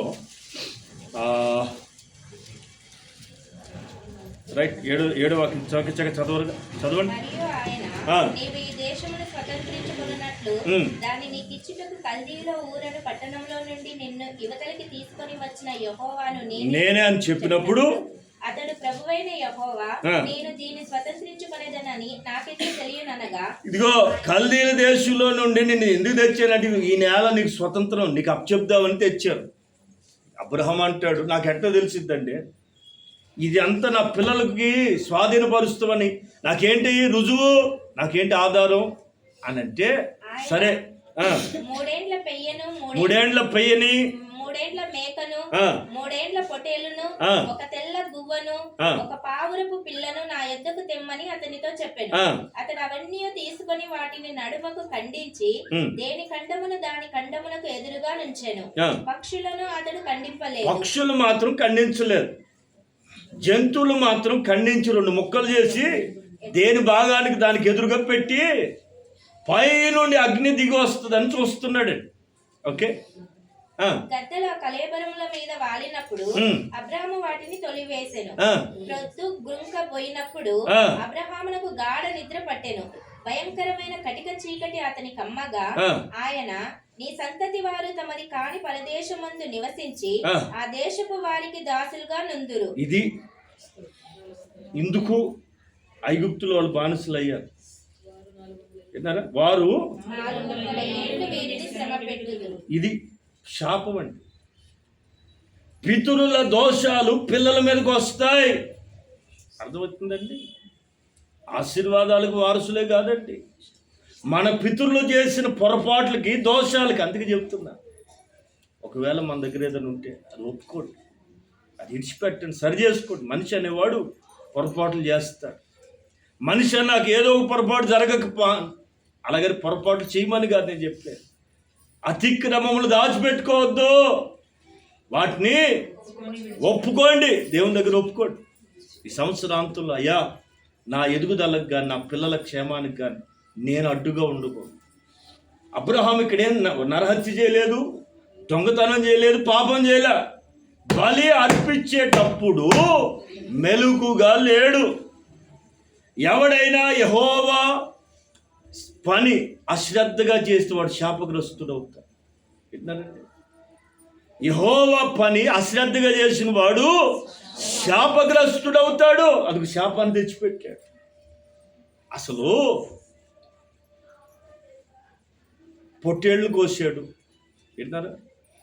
రైట్ 7 వాక్యం చదవండి. మరియు ఆయన, నీవు ఈ దేశమును స్వతంత్రించుకొనున్నట్లు దాన్ని నీకు ఇచ్చుటకు కల్దీయుల ఊరను పట్టణంలో నుండి నిన్ను యువతలకి తీసుకొని వచ్చిన యెహోవాను నేనే అని చెప్పినప్పుడు అతడు ప్రభువైన యెహోవా నేను దీన్ని స్వతంత్రించుకొనేదనని నాకైతే తెలియననగా, ఇదిగో కల్దీల దేశంలో నుండి నిన్ను ఎందుకు తెచ్చానంటే, ఈ నేల నీకు స్వతంత్రం, నీకు అప్పచెప్దామని తెచ్చారు. అబ్రహాం అంటాడు, నాకు ఎట్లా తెలిసిద్దండి, ఇది అంతా నా పిల్లలకి స్వాధీనపరుస్తామని నాకేంటి రుజువు, నాకేంటి ఆధారం అని అంటే, సరే 3 ఏండ్ల పెయ్యని 3 ఏండ్ల మేకను 3 ఏండ్ల పొటేలును ఒక తెల్ల గువ్వను ఒక పావురపు పిల్లను నా యొద్దకు తెమ్మని అతనితో చెప్పాను. అతడు అవన్నీ తీసుకొని వాటిని నడుమకు ఖండించి దేని ఖండమును దాని ఖండమునకు ఎదురుగా నుంచెను. పక్షులను అతడు ఖండింపలేదు. పక్షులు మాత్రం ఖండించలేదు, జంతువులు మాత్రం ఖండించి 2 ముక్కలు చేసి దేని భాగానికి దానికి ఎదురుగా పెట్టి పై నుండి అగ్ని దిగి వస్తుందని చూస్తున్నాడు. ఓకే. గద్దెలు ఆ కళేబరముల మీద వాలినప్పుడు అబ్రహాము వాటిని తొలివేసెను. ప్రొద్దు గుంక పోయినప్పుడు అబ్రహామునకు గాఢ నిద్ర పట్టెను. భయంకరమైన కటిక చీకటి అతని కమ్మగా ఆయన, నీ సంతతి వారు తమది కాని పరదేశమందు నివసించి ఆ దేశపు వారికి దాసులుగా నుందురు. ఇది ఇందుకు ఐగుప్తులో వాళ్ళు బానిసలు అయ్యారు. వారు 430 ఏళ్ళు వీరిని శ్రమ పెట్టుదురు. ఇది శాపం అండి. పితరుల దోషాలు పిల్లల మీదకి వస్తాయి. అర్థమవుతుందండి? ఆశీర్వాదాలకు వారసులే కాదండి, మన పితరులు చేసిన పొరపాట్లకి దోషాలకి. అందుకే చెప్తున్నా, ఒకవేళ మన దగ్గర ఏదైనా ఉంటే అది ఒప్పుకోండి, అది ఇడిచిపెట్టండి, సరి చేసుకోండి. మనిషి అనేవాడు పొరపాట్లు చేస్తాడు. మనిషి నాకు ఏదో ఒక పొరపాటు జరగకపో, అలాగే పొరపాటు చేయమని కాదు నేను చెప్పాను. అతిక్రమములు దాచిపెట్టుకోవద్దు, వాటిని ఒప్పుకోండి, దేవుని దగ్గర ఒప్పుకోండి. ఈ సంవత్సరాంతంలో అయ్యా నా ఎదుగుదలకు కానీ నా పిల్లల క్షేమానికి కానీ నేను అడ్డుగా ఉండకూడదు. అబ్రహాం ఇక్కడేం నరహత్య చేయలేదు, దొంగతనం చేయలేదు, పాపం చేయలే. బలి అర్పించేటప్పుడు మెలుకుగా లేడు. ఎవడైనా యెహోవా పని అశ్రద్ధగా చేస్తే వాడు శాపగ్రస్తుడు అవుతాడు. విన్నారండి? యెహోవా పని అశ్రద్ధగా చేసిన వాడు శాపగ్రస్తుడు అవుతాడు. అందుకు శాపాన్ని తెచ్చిపెట్టాడు. అసలు పొట్టేళ్ళు కోసాడు, విన్నారా?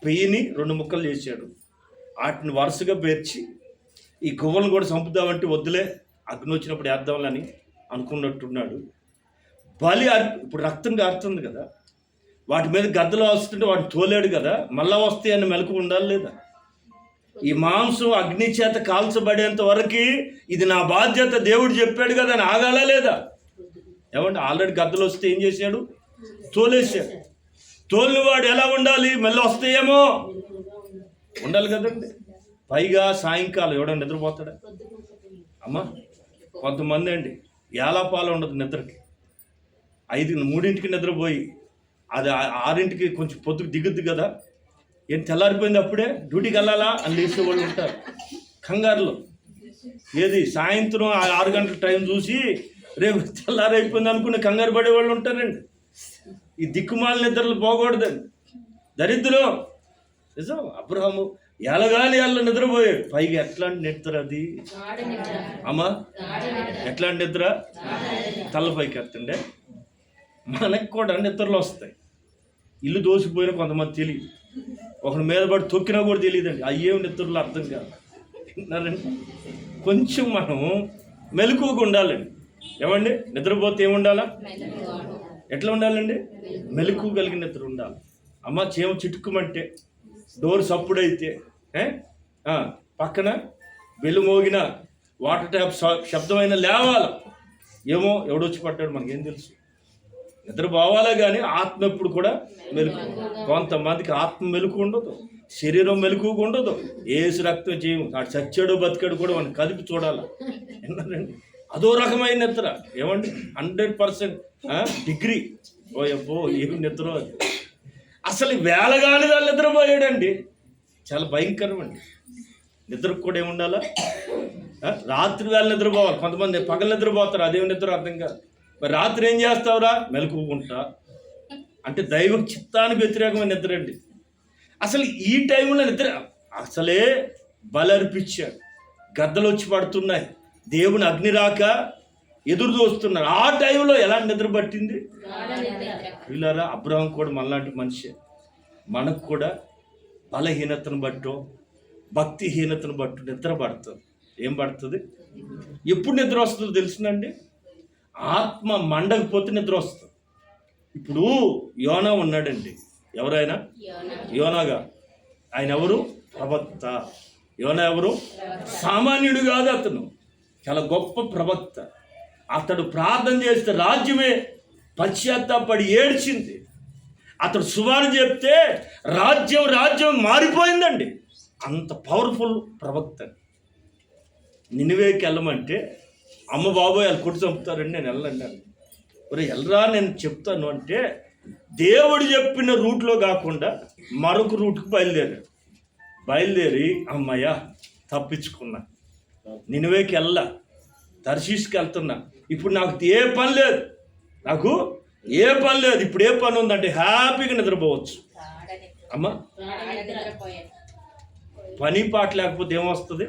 పెయ్యిని 2 ముక్కలు చేశాడు. వాటిని వరుసగా పేర్చి ఈ గువ్వలను కూడా చంపుదామంటే వద్దులే, అగ్ని వచ్చినప్పుడు వేద్దామని అనుకున్నట్టున్నాడు. బలి ఇప్పుడు రక్తం కారుతుంది కదా, వాటి మీద గద్దలు వస్తుంటే వాటిని తోలేడు కదా, మళ్ళా వస్తాయని మెలకు ఉండాలి లేదా? ఈ మాంసం అగ్ని చేత కాల్చబడేంత వరకు ఇది నా బాధ్యత, దేవుడు చెప్పాడు కదా అని ఆగాలా లేదా? ఏమంటే ఆల్రెడీ గద్దలు వస్తే ఏం చేశాడు? తోలేసాడు. తోలిన వాడు ఎలా ఉండాలి? మళ్ళీ వస్తాయేమో ఉండాలి కదండి. పైగా సాయంకాలం ఎవడన్నా నిద్రపోతాడా? అమ్మా, కొంతమంది అండి ఏలాపాలు ఉండదు నిద్రకి. 3ంటికి నిద్రపోయి అది 6ంటికి కొంచెం పొద్దుకు దిగుద్ది కదా, ఏం తెల్లారిపోయింది అప్పుడే డ్యూటీకి వెళ్ళాలా అని లేచే వాళ్ళు ఉంటారు కంగారులో. ఏది సాయంత్రం 6 గంటల టైం చూసి రేపు తెల్లారైపోయింది అనుకుని కంగారు పడేవాళ్ళు ఉంటారండి. ఈ దిక్కుమాల నిద్రలు పోకూడదండి. దరిద్రం. నిజం. అబ్రహాము ఎలగాలి ఎల్ల నిద్రపోయాడు. పైగా ఎట్లాంటి నిద్ర అది అమ్మా? ఎట్లాంటి నిద్ర? తల పైకి ఎత్తండే. మనకు కూడా నిద్రలు వస్తాయి. ఇల్లు దోసిపోయినా కొంతమంది తెలియదు, ఒకరి మీద పడి తొక్కినా కూడా తెలియదండి. అయ్యేం నిద్రలు అర్థం కాదు. విన్నారండి? కొంచెం మనం మెలకువగా ఉండాలండి. ఏమండి? నిద్రపోతే ఏముండాలా? ఎట్లా ఉండాలండి? మెలకువ కలిగిన నిద్ర ఉండాలి. అమ్మ చీమ చిటుకుమంటే, డోర్ సప్పుడైతే, పక్కన బెల్లు మోగిన, వాటర్ ట్యాప్ శబ్దమైన లేవాలి. ఏమో ఎవడొచ్చి పట్టాడు మనకేం తెలుసు. నిద్ర పోవాలా కానీ ఆత్మ ఎప్పుడు కూడా మెలకు. కొంతమందికి ఆత్మ మెలకు ఉండదు, శరీరం మెలకుగా ఉండదు. ఏసు రక్తం చేయము, ఆడు చచ్చాడు బతికాడు కూడా మనం కదిపి చూడాలి. విన్నారండి? అదో రకమైన నిద్ర. ఏమండి? 100% డిగ్రీ. ఓ అబ్బో ఏమి నిద్ర అది. అసలు వేలగాని దాన్ని నిద్రపోయాడండి. చాలా భయంకరం అండి. నిద్రకు కూడా ఏముండాలా? రాత్రి వేళ నిద్రపోవాలి. కొంతమంది పగలు నిద్రపోతారు, అదేమి నిద్ర అర్థం కాదు. మరి రాత్రి ఏం చేస్తావురా? మెలకుకుంటా అంటే దైవ చిత్తానికి వ్యతిరేకమైన నిద్ర అండి. అసలు ఈ టైంలో నిద్ర అసలే బలర్పించాడు. గద్దలు వచ్చి పడుతున్నాయి, దేవుని అగ్ని రాక ఎదురు చూస్తున్నారు. ఆ టైంలో ఎలా నిద్ర పట్టింది వీళ్ళారా? అబ్రహాం కూడా మనలాంటి మనిషి. మనకు కూడా బలహీనతను బట్టో భక్తిహీనతను బట్టు నిద్ర పడుతుంది. ఏం పడుతుంది? ఎప్పుడు నిద్ర వస్తుందో తెలుసునండి? ఆత్మ మండకపోతే నిద్ర వస్తుంది. ఇప్పుడు యోనా ఉన్నాడండి. ఎవరైనా? యోనాగా. ఆయన ఎవరు? ప్రవక్త. యోనా ఎవరు? సామాన్యుడు కాదు, అతను చాలా గొప్ప ప్రవక్త. అతడు ప్రార్థన చేస్తే రాజ్యమే పశ్చాత్తాపడి ఏడ్చింది. అతడు సువార్త చెప్తే రాజ్యం మారిపోయిందండి. అంత పవర్ఫుల్ ప్రవక్త. నినివేకి వెళ్ళమంటే అమ్మ బాబోయ్ వాళ్ళు కొట్టి చంపుతారండి, నేను వెళ్ళండి. మరి వెళ్ళరా నేను చెప్తాను అంటే దేవుడు చెప్పిన రూట్లో కాకుండా మరొక రూట్కి బయలుదేరి అమ్మయ్య తప్పించుకున్నా, నినివేకి వెళ్ళా, తర్షీష్కి వెళ్తున్నా. ఇప్పుడు నాకు ఏ పని లేదు, ఇప్పుడు ఏ పని ఉందంటే హ్యాపీగా నిద్రపోవచ్చు. అమ్మ పని పాట లేకపోతే ఏమొస్తుంది?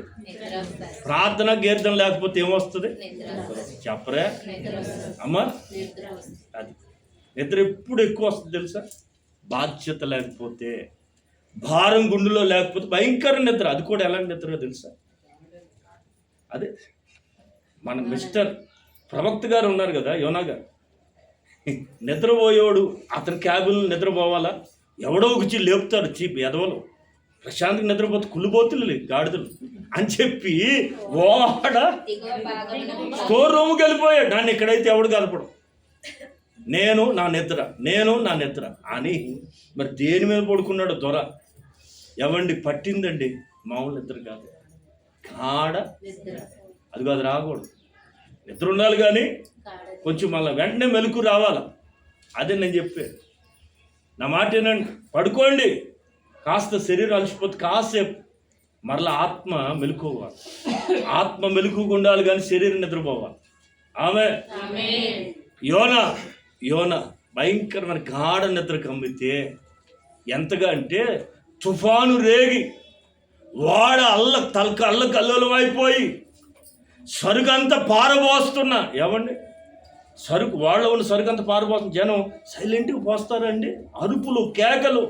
ప్రార్థన గీర్ధన లేకపోతే ఏమొస్తుంది? చెప్పరే అమ్మా? అది నిద్ర ఎప్పుడు ఎక్కువ వస్తుంది తెలుసా? బాధ్యత లేకపోతే, భారం గుండెలో లేకపోతే భయంకర నిద్ర. అది కూడా ఎలాంటి నిద్ర తెలుసా? అదే మన మిస్టర్ ప్రవక్త గారు ఉన్నారు కదా, యోనా గారు. నిద్రపోయేవాడు అతని క్యాబిన్లో నిద్రపోవాలా? ఎవడో ఒకటి లేపుతాడు చీప్ ఎదవలు. ప్రశాంతంగా నిద్రపోతే కుళ్ళిపోతులు గాడిదలు అని చెప్పి వాడ స్టోర్ రూమ్కి వెళ్ళిపోయాడు. నన్ను ఇక్కడైతే ఎవడు కలపడం, నేను నా నిద్ర అని. మరి దేని మీద పడుకున్నాడు దొర? ఎవండి పట్టిందండి, మామూలు నిద్ర కాదు, కాడ. అది కాదు, రాకూడదు. నిద్ర ఉండాలి కానీ కొంచెం మళ్ళీ వెంటనే మెలకు రావాలా. అదే నేను చెప్పాను. నా మాట ఏనండి, పడుకోండి, కాస్త శరీరం అలసిపోతే కాసేపు మరలా ఆత్మ మెలుకోవాలి. ఆత్మ మెలుకుగా ఉండాలి కానీ శరీరం నిద్రపోవాలి. ఆమె యోనా భయంకరమైన గాఢ నిద్ర కమ్మితే ఎంతగా అంటే తుఫాను రేగి వాడ అల్లకల్లోలం అయిపోయి సరుకంతా పారబోస్తున్నా. ఏమండి? సరుకు వాళ్ళ ఉన్న సరుకు అంతా పారబోతున్న జనం సైలెంట్గా పోస్తారండి. అరుపులు, కేకలు,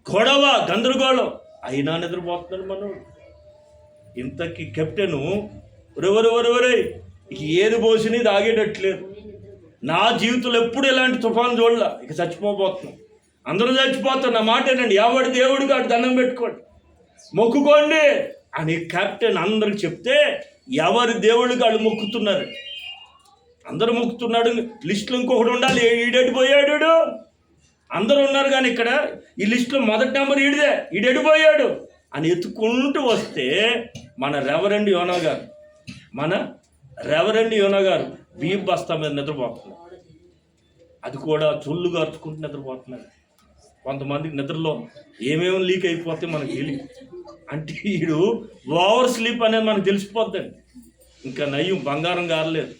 గొడవ, గందరగోళం. అయినా నిద్రపోతున్నాడు మనోడు. ఇంతకీ కెప్టెను ఒరే ఏది పోసినా ఇది ఆగేటట్లేదు. నా జీవితంలో ఎప్పుడు ఇలాంటి తుఫాను చూడలా, ఇక చచ్చిపోతున్నాం, అందరూ చచ్చిపోతారు. నా మాట ఏంటండి, ఎవడి దేవుడు కాదు, దండం పెట్టుకోండి, మొక్కుకోండి అని కెప్టెన్ అందరికి చెప్తే ఎవరి దేవుడు కాడు మొక్కుతున్నారు. అందరూ మొక్కుతున్నాడు. లిస్టులో ఇంకొకటి ఉండాలి, ఈడెడిపోయాడు. అందరూ ఉన్నారు కానీ ఇక్కడ ఈ లిస్టులో మొదటి నెంబర్ ఈడెడిపోయాడు అని ఎత్తుకుంటూ వస్తే మన రెవరెండ్ యోనా గారు బియ్యం బస్తా మీద నిద్రపోతున్నారు. అది కూడా చొల్లు గార్చుకుంటూ నిద్రపోతున్నారు. కొంతమందికి నిద్రలో ఏమేమి లీక్ అయిపోతే మనకు తెలియదు. అంటే వీడు ఓవర్ స్లీప్ అనేది మనకు తెలిసిపోద్దండి. ఇంకా నయ్యం బంగారం గారలేదు,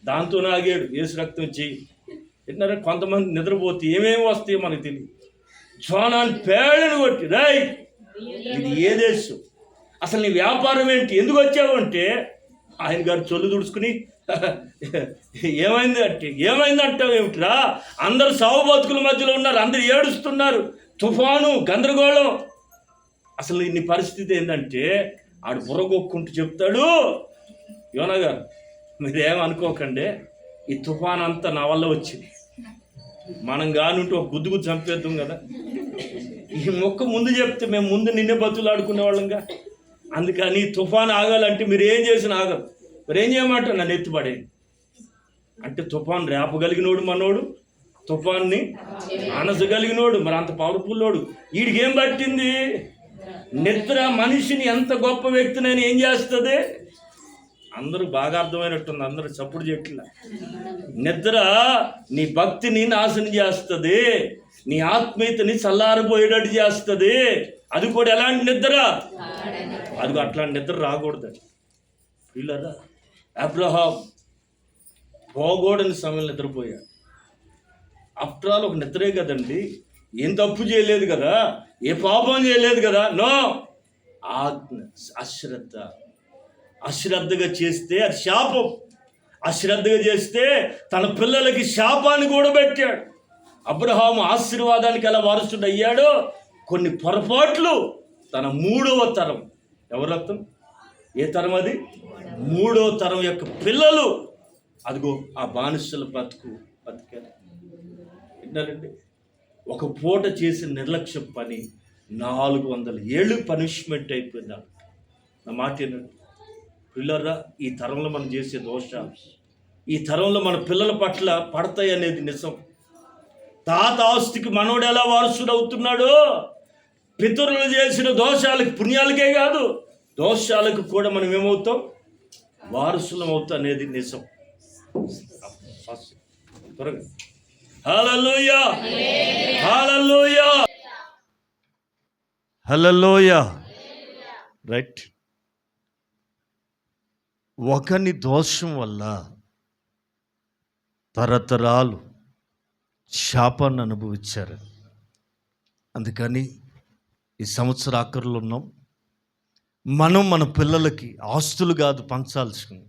దాంతో ఆగాడు. ఏసు రక్తం వచ్చి వింటున్నారా? కొంతమంది నిద్రపోతే ఏమేమి వస్తాయో మనకు తెలియదు. జోనాన్ని పేడని కొట్టి రాయ్ ఇది ఏ దేశం, అసలు నీ వ్యాపారం ఏంటి, ఎందుకు వచ్చావు అంటే ఆయన గారు చొల్లు తుడుచుకుని ఏమైంది అంటావు ఏమిట్రా, అందరు సావు బతుకుల మధ్యలో ఉన్నారు, అందరు ఏడుస్తున్నారు, తుఫాను గందరగోళం. అసలు నీ పరిస్థితి ఏంటంటే ఆడు బుర్రగొక్కుంటూ చెప్తాడు, యోనా గారు మీరేమనుకోకండి, ఈ తుఫాన్ అంతా నా వల్ల వచ్చింది, మనం కానుంటే ఒక గుద్దుకు చంపేద్దాం కదా, ఈ మొక్క ముందు చెప్తే మేము ముందు నిన్నే బతులు ఆడుకునే వాళ్ళంగా, అందుకని తుఫాన్ ఆగాలంటే మీరు ఏం చేసిన ఆగరు, మీరు ఏం చేయమంటారు, నన్ను ఎత్తుపడే అంటే తుఫాన్ రేపగలిగినోడు మనోడు, తుఫాన్ని అనసగలిగినోడు, మరి అంత పవర్ఫుల్లోడు. వీడికి ఏం పట్టింది, నిద్ర మనిషిని ఎంత గొప్ప వ్యక్తినని ఏం చేస్తుంది, అందరూ బాగా అర్థమైనట్టుంది, అందరూ చప్పుడు చెట్ల. నిద్ర నీ భక్తిని నాశనం చేస్తుంది, నీ ఆత్మీయతని చల్లారిపోయేటట్టు చేస్తుంది. అది కూడా ఎలాంటి నిద్ర, అది అట్లాంటి నిద్ర రాకూడదు. పిల్లరా అబ్రహాం పోగోడని సమయంలో నిద్రపోయాడు. ఆఫ్టర్ ఆల్ ఒక నిద్రే కదండి, ఏం తప్పు చేయలేదు కదా, ఏ పాపం చేయలేదు కదా, నో ఆజ్ఞ అశ్రద్ధగా చేస్తే అది శాపం, అశ్రద్ధగా చేస్తే తన పిల్లలకి శాపాన్ని కూడా పెట్టాడు. అబ్రహాము ఆశీర్వాదానికి ఎలా వారసుడు అయ్యాడో కొన్ని పొరపాట్లు తన 3వ తరం, ఎవరత్తం ఏ తరం అది, 3వ తరం యొక్క పిల్లలు అదిగో ఆ బానిసల బతికారు. విన్నారండి, ఒక పూట చేసిన నిర్లక్ష్య పని 400 ఏళ్ళు పనిష్మెంట్ అయిపోయింది. నా మాట ఏంటంటే పిల్లరా, ఈ తరంలో మనం చేసే దోషాలు ఈ తరంలో మన పిల్లల పట్ల పడతాయి అనేది నిజం. తాత ఆస్తికి మనోడు ఎలా వారసుడు అవుతున్నాడో, పితరులు చేసిన దోషాలకు పుణ్యాలకే కాదు దోషాలకు కూడా మనం ఏమవుతాం, వారసులం అవుతాం అనేది నిజం. త్వరగా హల్లెలూయా హల్లెలూయా హల్లెలూయా. రైట్, ఒకని దోషం వల్ల తరతరాలు శాపాన్ని అనుభవించారు. అందుకని ఈ సంవత్సర ఆఖరులో ఉన్నాం, మనం మన పిల్లలకి ఆస్తులు కాదు పంచాల్సింది,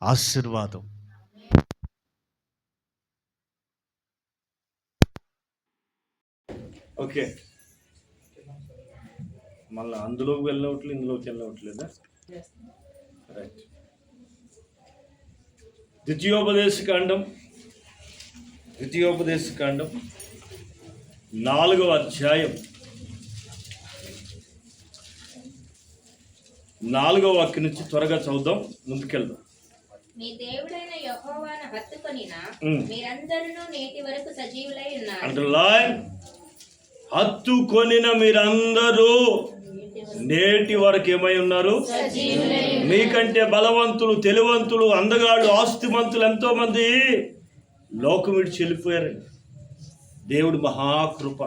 ఆశీర్వాదం. ఓకే, మళ్ళీ అందులోకి వెళ్ళవట్లేదు, ఇందులోకి వెళ్ళవట్లేదా? రైట్. ద్వితీయోపదేశకాండం 4వ అధ్యాయం 4వ వాక్యం నుంచి త్వరగా చదువుదాం, ముందుకెళ్దాం. మీ దేవుడైన యెహోవాను హత్తుకొనిన మీరందరూ నేటి వరకు సజీవులై ఉన్నారు. అండర్లైన్, హత్తుకొనిన మీరందరూ నేటి వరకు ఏమై ఉన్నారు, మీకంటే బలవంతులు, తెలివంతులు, అందగాళ్ళు, ఆస్తిమంతులు ఎంతో మంది లోకం విడిచి వెళ్ళిపోయారండి. దేవుడి మహాకృప,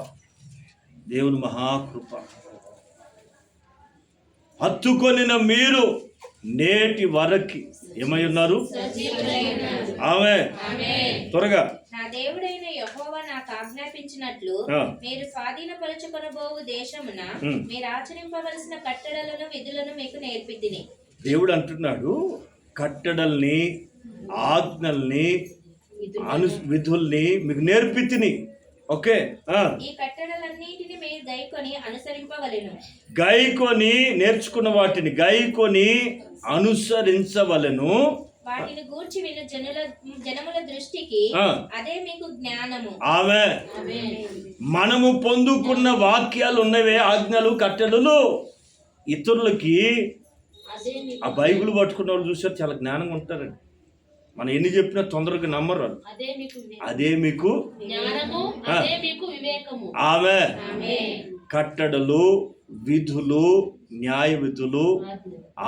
హత్తుకొనిన మీరు నేటి వరకు ఏమై ఉన్నారు, ఆమేన్. త్వరగా నా దేవుడైన యెహోవా నాకు ఆజ్ఞాపించినట్లు మీరు స్వాధీనపరచుకొనబోవు దేశమున మీరు ఆచరింపవలసిన కట్టడలను విధులను మీకు నేర్పితిని. దేవుడు అంటున్నాడు, కట్టడల్ని, ఆజ్ఞల్ని, విధుల్ని మీకు నేర్పితిని. ఓకే, ఈ కట్టడలన్నిటిని మీరు గైకొని అనుసరింపవలెను. గైకొని నేర్చుకున్న వాటిని గైకొని అనుసరించవలెను. వాటిని గూర్చి విను జనముల దృష్టికి అదే మీకు జ్ఞానము. ఆమేన్. మనము పొందుకున్న వాక్యాలు ఉన్నవే, ఆజ్ఞలు, కట్టడలు, ఇతరులకి ఆ బైబిల్ పట్టుకున్న వాళ్ళు చూసారు చాలా జ్ఞానంగా ఉంటారండి. మనం ఎన్ని చెప్పినా తొందరగా నమ్మరు. అదే మీకు ఆమేన్. కట్టడలు, విధులు, న్యాయ విధులు,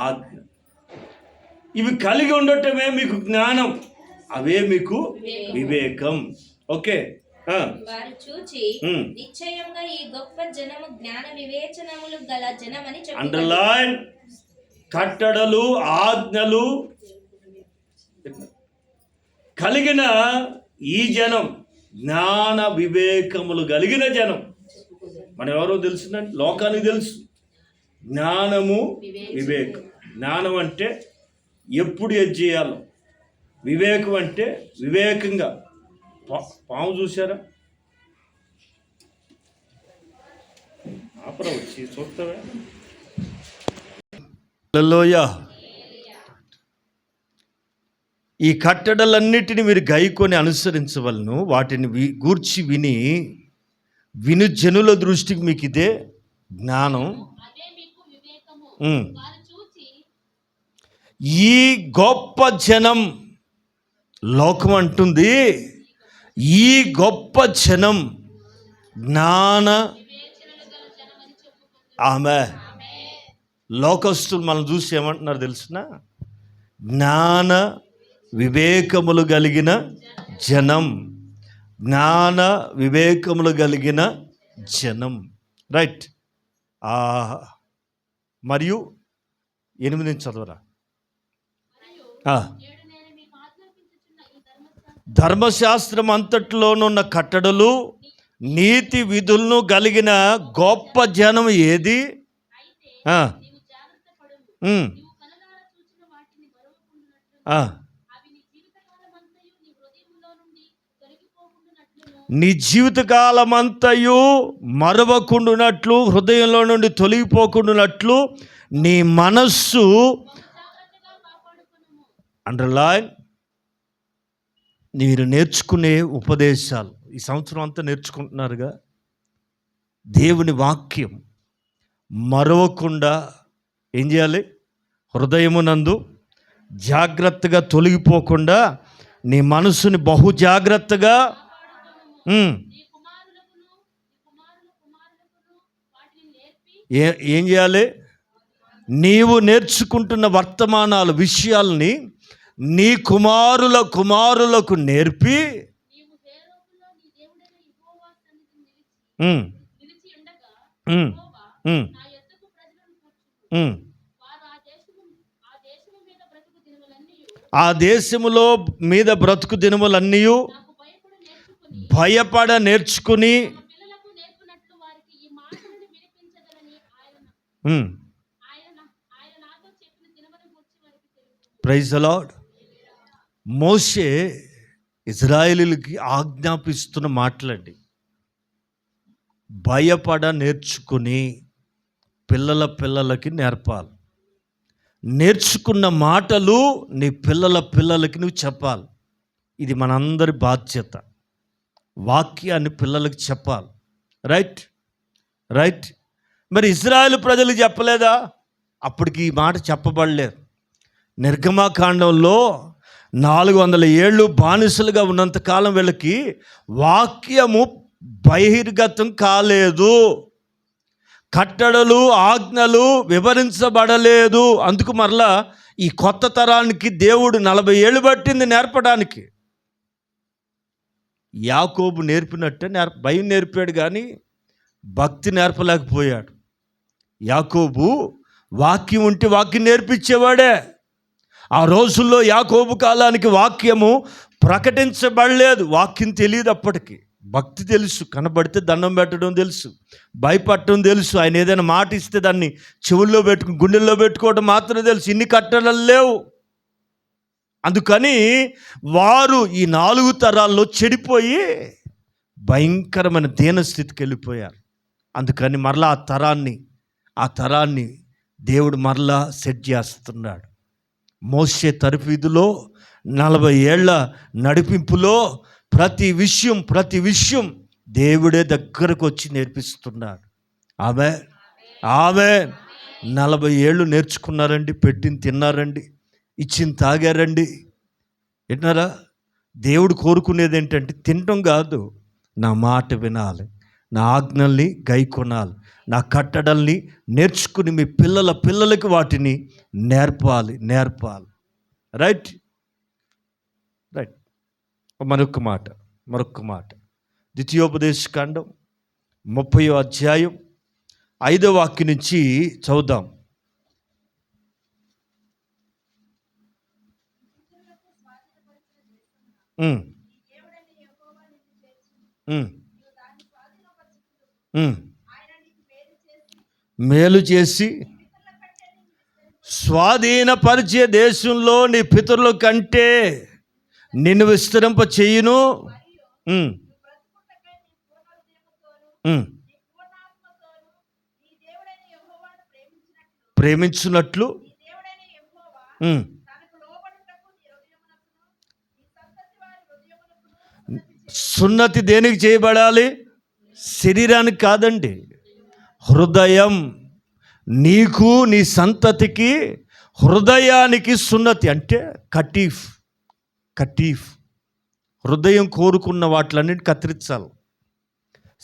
ఆజ్ఞ, ఇవి కలిగి ఉండటమే మీకు జ్ఞానం, అవే మీకు వివేకం. ఓకే, వారు చూచి నిశ్చయంగా ఈ గొప్ప జనము జ్ఞాన వివేచనములు గల జనమని చెప్పారు. అండర్లైన్, కట్టడలు, ఆజ్ఞలు కలిగిన ఈ జనం జ్ఞాన వివేకములు కలిగిన జనం. మనం ఎవరో తెలుసునండి, లోకానికి తెలుసు. జ్ఞానము వివేకం. జ్ఞానం అంటే ఎప్పుడు ఏది చేయాలో, వివేకం అంటే వివేకంగా. పాము చూసారా? ఆపరా వచ్చి చూస్తావా? హల్లెలూయా. ఈ కట్టడలన్నిటిని మీరు గైకొని అనుసరించవలను. వాటిని గూర్చి విను జనుల దృష్టికి మీకు ఇదే జ్ఞానం. ఈ గొప్ప జనం, లోకం అంటుంది, ఈ గొప్ప జనం జ్ఞాన ఆమె. లోకస్తులు మనం చూసి ఏమంటున్నారు తెలుసునా? జ్ఞాన వివేకములు కలిగిన జనం. జ్ఞాన వివేకములు కలిగిన జనం. రైట్. మరియు 8 చదవరా. ధర్మశాస్త్రం అంతట్లోనున్న కట్టడలు నీతి విధులను కలిగిన గొప్ప జనం ఏది? నీ జీవితకాలమంతయు మరవకుండునట్లు, హృదయంలో నుండి తొలగిపోకుండానట్లు నీ మనస్సు, అండర్లైన్, మీరు నేర్చుకునే ఉపదేశాలు ఈ సంవత్సరం అంతా నేర్చుకుంటున్నారుగా. దేవుని వాక్యం మరవకుండా ఏం చేయాలి? హృదయమునందు జాగ్రత్తగా తొలగిపోకుండా నీ మనసుని బహు జాగ్రత్తగా ఏం చేయాలి? నీవు నేర్చుకుంటున్న వర్తమానాలు, విషయాల్ని నీ కుమారులకు నేర్పి ఆ దేశములో మీద బ్రతుకు దినములన్నీ భయపడ నేర్చుకుని ప్రైజ్ ది లార్డ్. మోషే ఇజ్రాయేలీయులకి ఆజ్ఞాపిస్తున్న మాటలండి. భయపడ నేర్చుకుని పిల్లలకి నేర్పాలి. నేర్చుకున్న మాటలు నీ పిల్లలకి నువ్వు చెప్పాలి. ఇది మనందరి బాధ్యత. వాక్యాన్ని పిల్లలకి చెప్పాలి. రైట్. మరి ఇజ్రాయేలు ప్రజలు చెప్పలేదా? అప్పటికి ఈ మాట చెప్పబడలేదు. నిర్గమాకాండంలో 400 ఏళ్ళు బానిసలుగా ఉన్నంతకాలం వీళ్ళకి వాక్యము బహిర్గతం కాలేదు. కట్టడలు, ఆజ్ఞలు వివరించబడలేదు. అందుకు మరలా ఈ కొత్త తరానికి దేవుడు 40 ఏళ్ళు పట్టింది నేర్పడానికి. యాకోబు నేర్పినట్టే భయం నేర్పాడు, కానీ భక్తి నేర్పలేకపోయాడు. యాకోబు వాక్యం ఉంటే వాక్యం నేర్పించేవాడే. ఆ రోజుల్లో యాకోబు కాలానికి వాక్యము ప్రకటించబడలేదు. వాక్యం తెలియదు అప్పటికి. భక్తి తెలుసు, కనబడితే దండం పెట్టడం తెలుసు, భయపడటం తెలుసు. ఆయన ఏదైనా మాట ఇస్తే దాన్ని చెవుల్లో పెట్టుకుని గుండెల్లో పెట్టుకోవడం మాత్రమే తెలుసు. ఇన్ని కట్టడలు లేవు. అందుకని వారు ఈ 4 తరాల్లో చెడిపోయి భయంకరమైన దీనస్థితికి వెళ్ళిపోయారు. అందుకని మరలా ఆ తరాన్ని దేవుడు మరలా సెట్ చేస్తున్నాడు. మోషే తర్ఫీదులో 40 ఏళ్ల నడిపింపులో ప్రతి విషయం దేవుడే దగ్గరకు వచ్చి నేర్పిస్తున్నాడు. ఆమె 40 ఏళ్ళు నేర్చుకున్నారండి, పెట్టింది తిన్నారండి, ఇచ్చింది తాగారండి. విన్నారా? దేవుడు కోరుకునేది ఏంటంటే తినటం కాదు, నా మాట వినాలి, నా ఆజ్ఞల్ని గైకొనాలి, నా కట్టడల్ని నేర్చుకుని మీ పిల్లలకి వాటిని నేర్పాలి. రైట్. మరొక మాట ద్వితీయోపదేశకాండం 30వ అధ్యాయం 5వ వాక్యం నుంచి చదువుదాం. మేలు చేసి స్వాధీనపరిచే దేశంలో నీ పితరుల కంటే నిన్ను విస్తరింప చేయును. ప్రేమించున్నట్లు సున్నతి దేనికి చేయబడాలి? శరీరానికి కాదండి, హృదయం. నీకు నీ సంతతికి హృదయానికి సున్నతి అంటే కటీఫ్. హృదయం కోరుకున్న వాటిలన్నింటినీ కత్తిరించాలి.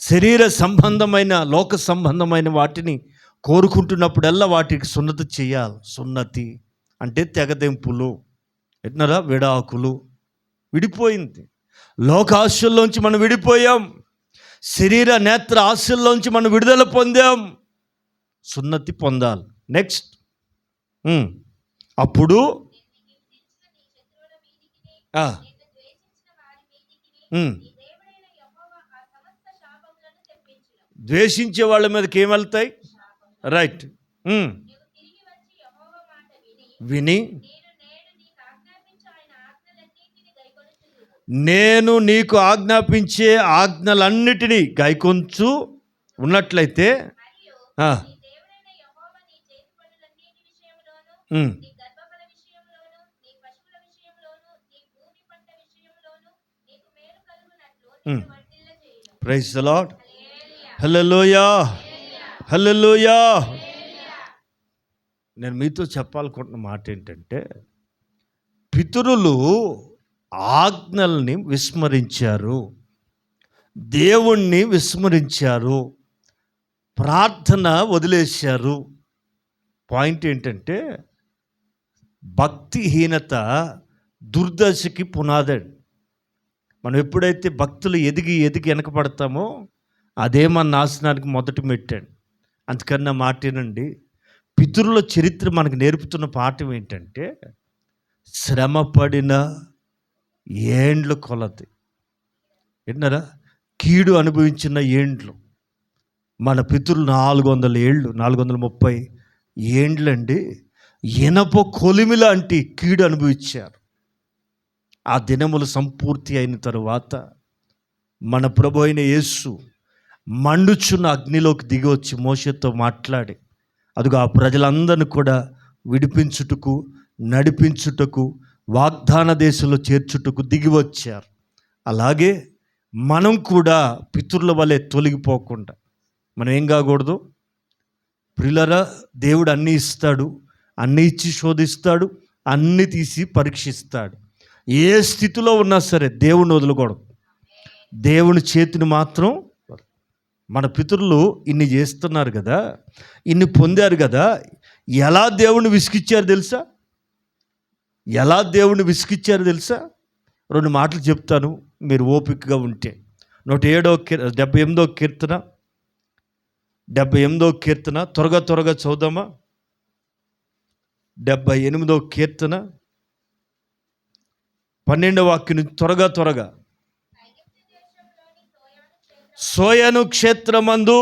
శరీర సంబంధమైన లోక సంబంధమైన వాటిని కోరుకుంటున్నప్పుడల్లా వాటికి సున్నతి చేయాలి. సున్నతి అంటే తెగదెంపులు, ఎట్నరా విడాకులు. విడిపోయింది. లోక ఆశల్లోంచి మనం విడిపోయాం. శరీర నేత్ర ఆశల్లోంచి మనం విడుదల పొందాం. సున్నతి పొందాలి. నెక్స్ట్ అప్పుడు ద్వేషించే వాళ్ళ మీదకి ఏం వెళ్తాయి? రైట్. విని నేను నీకు ఆజ్ఞాపించే ఆజ్ఞలన్నిటినీ గైకొంచు ఉన్నట్లయితే ప్రైజ్ ది లార్డ్. హల్లెలూయా, హల్లెలూయా. నేను మీతో చెప్పాలనుకుంటున్న మాట ఏంటంటే, పితరులు ఆజ్ఞల్ని విస్మరించారు, దేవుణ్ణి విస్మరించారు, ప్రార్థన వదిలేశారు. పాయింట్ ఏంటంటే, భక్తిహీనత దుర్దశకి పునాదండి. మనం ఎప్పుడైతే భక్తులు ఎదిగి వెనకపడతామో అదే మన నాశనానికి మొదటి మెట్టండి. అందుకన్నా మాటేనండి, పితరుల చరిత్ర మనకు నేర్పుతున్న పాఠం ఏంటంటే, శ్రమపడిన ఏండ్లు కొలది. విన్నారా? కీడు అనుభవించిన ఏండ్లు. మన పితరులు 400 ఏళ్ళు, 430 ఏండ్లండి ఇనప కొలిమి లాంటి కీడు అనుభవించారు. ఆ దినములు సంపూర్తి అయిన తరువాత మన ప్రభు అయిన యేసు మండుచున్న అగ్నిలోకి దిగి వచ్చి మోషేతో మాట్లాడి, అదిగో ఆ ప్రజలందరినీ కూడా విడిపించుటకు, నడిపించుటకు, వాగ్దాన దేశంలో చేర్చుటకు దిగి వచ్చారు. అలాగే మనం కూడా పితరుల వలె తొలగిపోకుండా మనం ఏం కాకూడదు? ప్రియులారా, దేవుడు అన్నీ ఇస్తాడు, అన్నీ ఇచ్చి శోధిస్తాడు, అన్నీ తీసి పరీక్షిస్తాడు. ఏ స్థితిలో ఉన్నా సరే దేవుని వదలకూడదు. దేవుని చేతిని మాత్రం. మన పితరులు ఇన్ని చేస్తున్నారు కదా, ఇన్ని పొందారు కదా, ఎలా దేవుని విసిగిచ్చారు తెలుసా? ఎలా దేవుని విసిగిచ్చారు తెలుసా? 2 మాటలు చెప్తాను, మీరు ఓపికగా ఉంటే. 78వ కీర్తన 78వ కీర్తన త్వరగా చదువుదామా? 78వ కీర్తన 12వ వాక్యం నుంచి త్వరగా. సోయను క్షేత్రమందు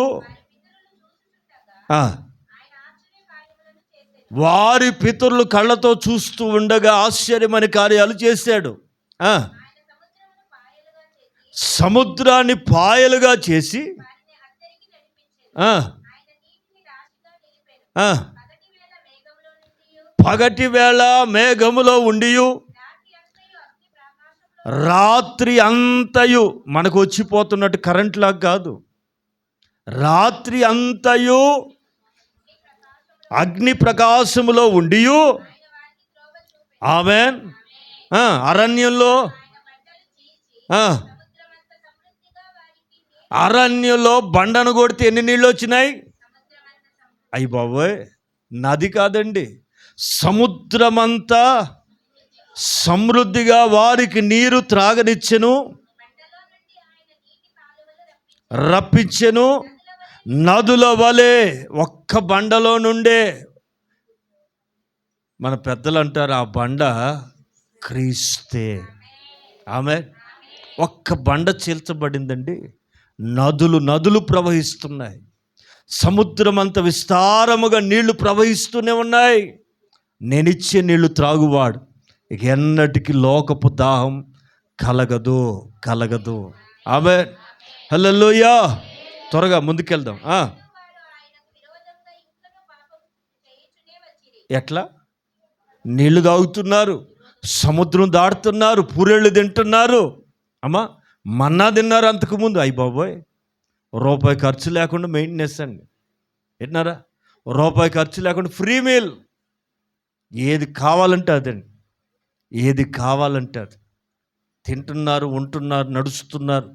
వారి పితరులు కళ్ళతో చూస్తూ ఉండగా ఆశ్చర్యమైన కార్యాలు చేశాడు. సముద్రాన్ని పాయలుగా చేసి పగటి వేళ మేఘములో ఉండియు రాత్రి అంతయు, మనకు వచ్చిపోతున్నట్టు కరెంట్ లాగా కాదు, రాత్రి అంతయు అగ్ని ప్రకాశములో ఉండియు, ఆమేన్, అరణ్యంలో అరణ్యంలో బండను కొడితే ఎన్ని నీళ్ళు వచ్చినాయి? అయ్య బాబోయ్, నది కాదండి, సముద్రమంతా సమృద్ధిగా వారికి నీరు త్రాగనిచ్చెను, రప్పించెను. నదుల వలె ఒక్క బండలో నుండే. మన పెద్దలు అంటారు, ఆ బండ క్రీస్తే. ఆమె ఒక్క బండ చీల్చబడిందండి, నదులు ప్రవహిస్తున్నాయి. సముద్రం అంత విస్తారముగా నీళ్లు ప్రవహిస్తూనే ఉన్నాయి. నేనిచ్చే నీళ్లు త్రాగువాడు ఇక ఎన్నటికీ లోకపు దాహం కలగదు. ఆమె హల్లెలూయా. త్వరగా ముందుకెళ్దాం. ఎట్లా నీళ్లు తాగుతున్నారు, సముద్రం దాటుతున్నారు, పూరేళ్ళు తింటున్నారు. అమ్మా మన్నా తిన్నారు అంతకుముందు. అయ్యి బాబోయ్, రూపాయి ఖర్చు లేకుండా మెయింటెనెన్స్ అండి. విన్నారా? రూపాయి ఖర్చు లేకుండా ఫ్రీ మీల్. ఏది కావాలంటే అదండి, ఏది కావాలంటే అది తింటున్నారు, ఉంటున్నారు, నడుస్తున్నారు.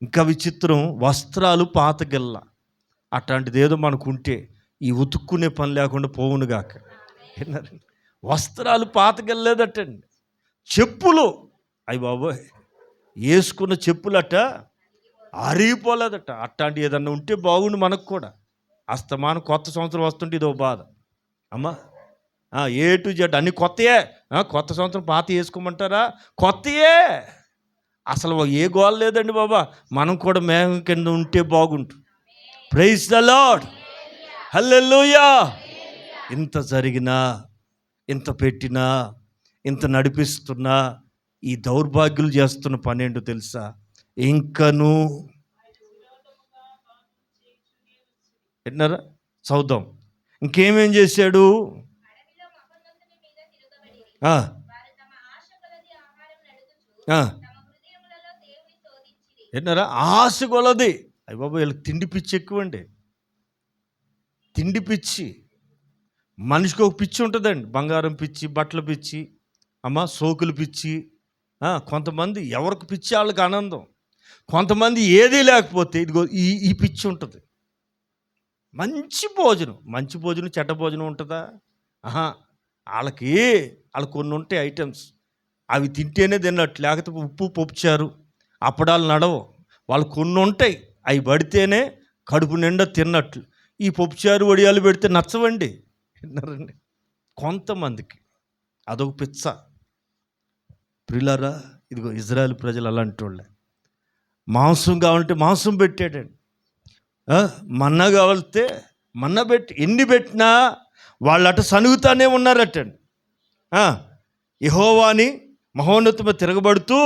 ఇంకా విచిత్రం, వస్త్రాలు పాతగిల్ల. అట్లాంటిది ఏదో మనకు ఉంటే ఈ ఉతుక్కునే పని లేకుండా పోవునుగాక. విన్నారండి? వస్త్రాలు పాతగిల్లేదటండి. చెప్పులు, అయ్యి బాబోయ్, వేసుకున్న చెప్పులట అరిగిపోలేదట. అట్లాంటి ఏదన్నా ఉంటే బాగుండు మనకు కూడా. అస్తమానం కొత్త సంవత్సరం వస్తుంటే ఇదో బాధ. అమ్మా ఏ టు జెడ్ అన్ని కొత్తయే. కొత్త సంవత్సరం పాత వేసుకోమంటారా? కొత్తయే. అసలు ఏ గోల లేదండి బాబా. మనం కూడా మేఘం కింద ఉంటే బాగుంటుంది. ప్రైజ్ ద లార్డ్, హల్లెలూయా. ఇంత జరిగినా, ఇంత పెట్టినా, ఇంత నడిపిస్తున్నా ఈ దౌర్భాగ్యులు చేస్తున్న పని ఏంటో తెలుసా? ఇంకను విన్నారా? చదువుదాం. ఇంకేమేం చేశాడు? విన్నారా? ఆశ కొలది. అయ్య బాబు, వీళ్ళకి తిండి పిచ్చి ఎక్కువండి. తిండి పిచ్చి. మనిషికి ఒక పిచ్చి ఉంటుందండి. బంగారం పిచ్చి, బట్టల పిచ్చి, సోకులు పిచ్చి. కొంతమంది ఎవరికి పిచ్చి వాళ్ళకి ఆనందం. కొంతమంది ఏదీ లేకపోతే ఇదిగో ఈ పిచ్చి ఉంటుంది. మంచి భోజనం చెడ్డ భోజనం ఉంటుందా? వాళ్ళకి కొన్ని ఉంటాయి ఐటమ్స్, అవి తింటేనే తిన్నట్టు. లేకపోతే ఉప్పు పప్పుచారు అప్పడాలు నడవు. వాళ్ళు కొన్ని ఉంటాయి, అవి పడితేనే కడుపు నిండా తిన్నట్లు. ఈ పప్పుచారు వడియాలు పెడితే నచ్చవండి. విన్నారండి? కొంతమందికి అదొక పిచ్చ. ప్రియులారా, ఇదిగో ఇజ్రాయెల్ ప్రజలు అలాంటి వాళ్ళే. మాంసం కావాలంటే మాంసం పెట్టాడండి. మన్నా కావాలితే మన్నా పెట్టి, ఎన్ని పెట్టినా వాళ్ళట సనుగుతానే ఉన్నారటండి. యెహోవాని మహోన్నతమ తిరగబడుతూ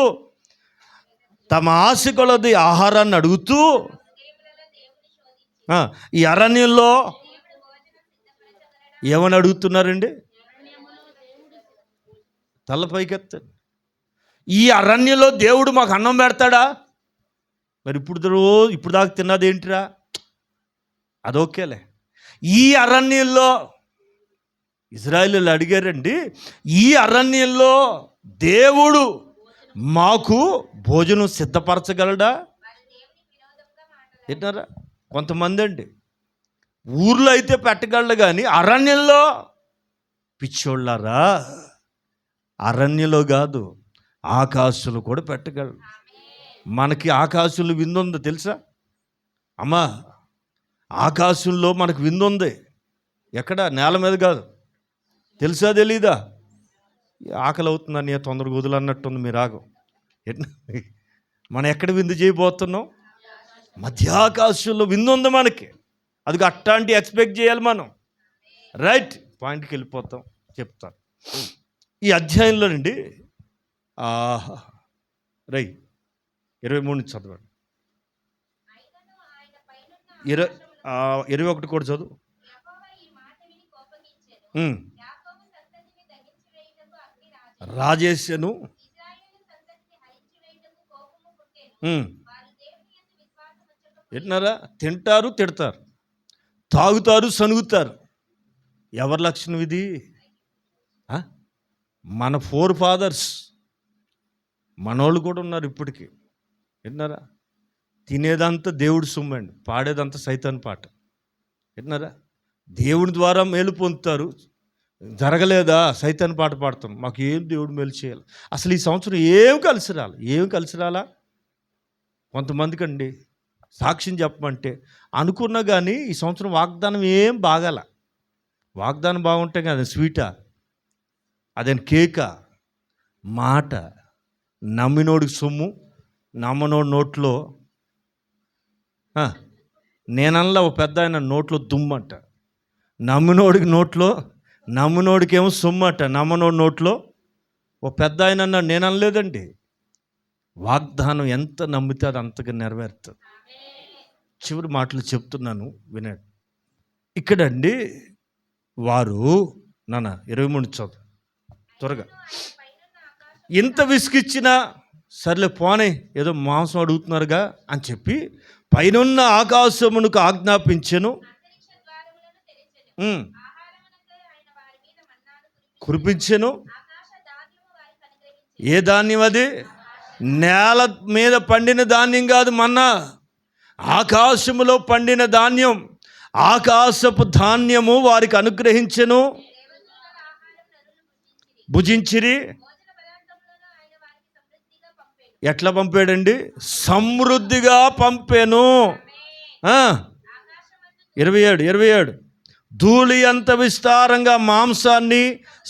తమ ఆశ కొలది ఆహారాన్ని అడుగుతూ ఈ అరణ్యంలో ఏమని అడుగుతున్నారండి? తలపైకెత్తండి. ఈ అరణ్యంలో దేవుడు మాకు అన్నం పెడతాడా? మరి ఇప్పుడు దాకా తిన్నది ఏంటిరా? అదొకేలే. ఈ అరణ్యంలో ఇజ్రాయేలీయులు అడిగారండి, ఈ అరణ్యంలో దేవుడు మాకు భోజనం సిద్ధపరచగలడా? ఏంటారా? కొంతమంది అండి ఊర్లో అయితే పెట్టగలడు, కానీ అరణ్యంలో పిచ్చోళ్ళారా, అరణ్యంలో కాదు ఆకాశంలో కూడా పెట్టగలడు. మనకి ఆకాశంలో విందు ఉంది తెలుసా? అమ్మా, ఆకాశంలో మనకు విందు ఉంది. ఎక్కడ? నేల మీద కాదు. తెలుసా తెలీదా? ఆకలి అవుతుందని తొందరగా వదులన్నట్టుంది మీ రాగం. మనం ఎక్కడ విందు చేయబోతున్నాం? మధ్యాకాశంలో విందు ఉంది మనకి. అది అట్లాంటి ఎక్స్పెక్ట్ చేయాలి మనం. రైట్, పాయింట్కి వెళ్ళిపోతాం, చెప్తాను. ఈ అధ్యాయంలో నుండి 23 చదవండి. 21 కూడా చదువు. రాజేశను వింటున్నారా? తింటారు, తిడతారు, తాగుతారు, సనుగుతారు. ఎవరి లక్షణం ఇది? మన ఫోర్ ఫాదర్స్, మనోళ్ళు కూడా ఉన్నారు ఇప్పటికీ. విన్నారా? తినేదంతా దేవుడి సొమ్మండి, పాడేదంతా సైతాన్ పాట. విన్నారా? దేవుడి ద్వారా మేలు పొందుతారు. జరగలేదా? సైతాన్ పాట పాడతాం. మాకు ఏం దేవుడు మేలు చేయాలి? అసలు ఈ సంవత్సరం ఏం కలిసి రాలా? కొంతమందికి అండి సాక్ష్యం చెప్పమంటే అనుకున్నా కానీ ఈ సంవత్సరం వాగ్దానం ఏం బాగాల. వాగ్దానం బాగుంటే కదా స్వీటా, అదేం కేకా, మాట. నమ్మినోడికి సొమ్ము, నమ్మనోడి నోట్లో నేనల్లా ఒక పెద్ద ఆయన నోట్లో దుమ్మంట, నమ్మినోడికి నోట్లో, నమ్మినోడికేమో సొమ్మట, నమ్మనోడి నోట్లో. ఓ పెద్ద ఆయన అన్నాడు, నేను అనలేదండి. వాగ్దానం ఎంత నమ్మితే అది అంతగా నెరవేరుతుంది. చివరి మాటలు చెప్తున్నాను వినండి. ఇక్కడండి వారు నాన్న 23 చదువు త్వరగా. ఇంత విసిగిచ్చినా సర్లే పోనే, ఏదో మాంసం అడుగుతున్నారుగా అని చెప్పి పైనున్న ఆకాశమునకు ఆజ్ఞాపించెను, కురిపించెను. ఏ ధాన్యం అది? నేల మీద పండిన ధాన్యం కాదు మన్నా, ఆకాశములో పండిన ధాన్యం. ఆకాశపు ధాన్యము వారికి అనుగ్రహించెను, భుజించిరి. ఎట్లా పంపాడండి? సమృద్ధిగా పంపాను. 27 ధూళి అంత విస్తారంగా మాంసాన్ని,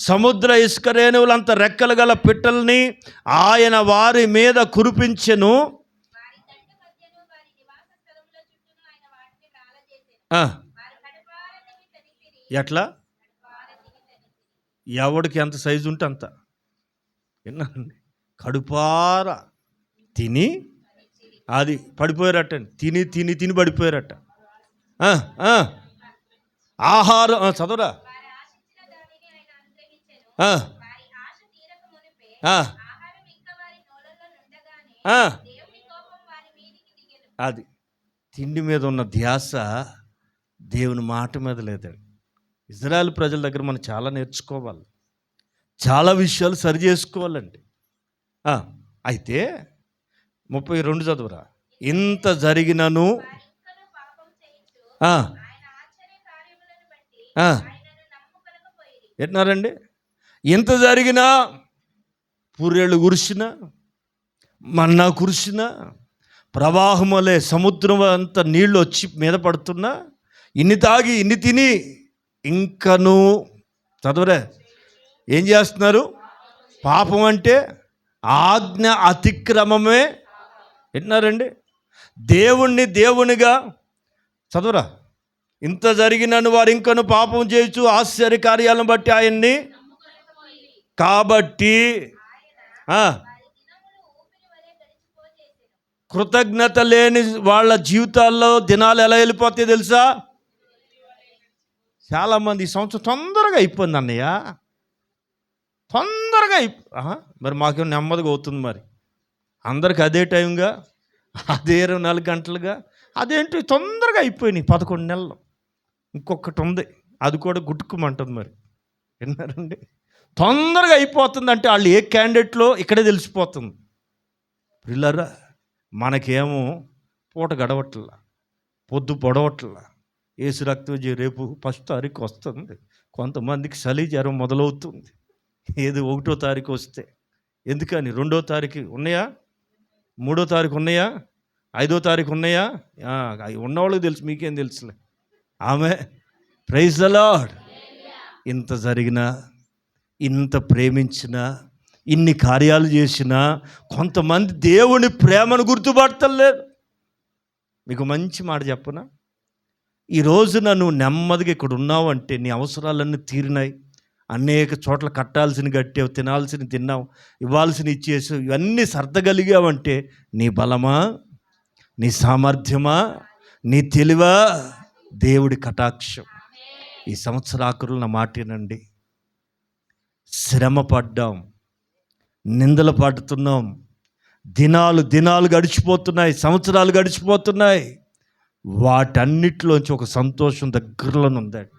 సముద్ర ఇసుక రేణువులంత రెక్కలు గల పిట్టల్ని ఆయన వారి మీద కురిపించెను. ఎట్లా? ఎవడికి ఎంత సైజు ఉంటే అంత. విన్నానండి, కడుపార తిని అది పడిపోయారటండి. తిని తిని తిని పడిపోయారట. ఆహారం చదవరా. అది తిండి మీద ఉన్న ధ్యాస దేవుని మాట మీద లేదండి. ఇజ్రాయెల్ ప్రజల దగ్గర మనం చాలా నేర్చుకోవాలి, చాలా విషయాలు సరి చేసుకోవాలండి. అయితే 32 చదువురా. ఇంత జరిగినను ఎట్నారండి? ఇంత జరిగినా, పూరేళ్ళు కురిసినా, మన్నా కురిసినా, ప్రవాహం వలె సముద్రం అంత నీళ్ళు వచ్చి మీద పడుతున్నా, ఇన్ని తాగి ఇన్ని తిని ఇంకను చదవరే ఏం చేస్తున్నారు? పాపం అంటే ఆజ్ఞ అతిక్రమమే. విన్నారండి? దేవునిగా చదవరా. ఇంత జరిగినను వారు ఇంకను పాపం చేయొచ్చు ఆశ్చర్య కార్యాలను బట్టి ఆయన్ని. కాబట్టి కృతజ్ఞత లేని వాళ్ళ జీవితాల్లో దినాలు ఎలా వెళ్ళిపోతాయి తెలుసా? చాలామంది ఈ సంవత్సరం తొందరగా అయిపోయింది అన్నయ్య, తొందరగా మరి మాకేమో నెమ్మదిగా అవుతుంది. మరి అందరికి అదే టైంగా, అదే 24 గంటలుగా, అదేంటి తొందరగా అయిపోయినాయి 11 నెలలు. ఇంకొకటి ఉంది, అది కూడా గుట్టుకుమంటుంది. మరి విన్నారండి? తొందరగా అయిపోతుంది అంటే వాళ్ళు ఏ క్యాండిడేట్లో ఇక్కడే తెలిసిపోతుంది. పిల్లరా, మనకేమో పూట గడవట్లా, పొద్దు పొడవట్లా. ఏసు రక్తం రేపు 1వ తారీఖు వస్తుంది. కొంతమందికి చలి జ్వరం మొదలవుతుంది. ఏది 1వ తారీఖు వస్తే ఎందుకని 2వ తారీఖు ఉన్నాయా, 3వ తారీఖు ఉన్నాయా, 5వ తారీఖు ఉన్నాయా? ఉన్నవాళ్ళకి తెలుసు, మీకేం తెలుసులే. ఆమె ప్రైజ్ ద లార్డ్. ఇంత జరిగినా, ఇంత ప్రేమించినా, ఇన్ని కార్యాలు చేసినా కొంతమంది దేవుని ప్రేమను గుర్తుపడతలేదు. మీకు మంచి మాట చెప్పనా? ఈ రోజున నువ్వు నెమ్మదిగా ఇక్కడ ఉన్నావు అంటే నీ అవసరాలన్నీ తీరినాయి. అనేక చోట్ల కట్టాల్సిన కట్టావు, తినాల్సిన తిన్నావు, ఇవ్వాల్సిన ఇచ్చేసావు. ఇవన్నీ సర్దగలిగావంటే నీ బలమా, నీ సామర్థ్యమా, నీ తెలివా, దేవుడి కటాక్షం. ఈ సంవత్సరాకులు నా మాటేనండి. శ్రమ పడ్డాం, నిందలు పడుతున్నాం, దినాలు గడిచిపోతున్నాయి, సంవత్సరాలు గడిచిపోతున్నాయి. వాటన్నిటిలోంచి ఒక సంతోషం దగ్గరలోనే ఉందండి.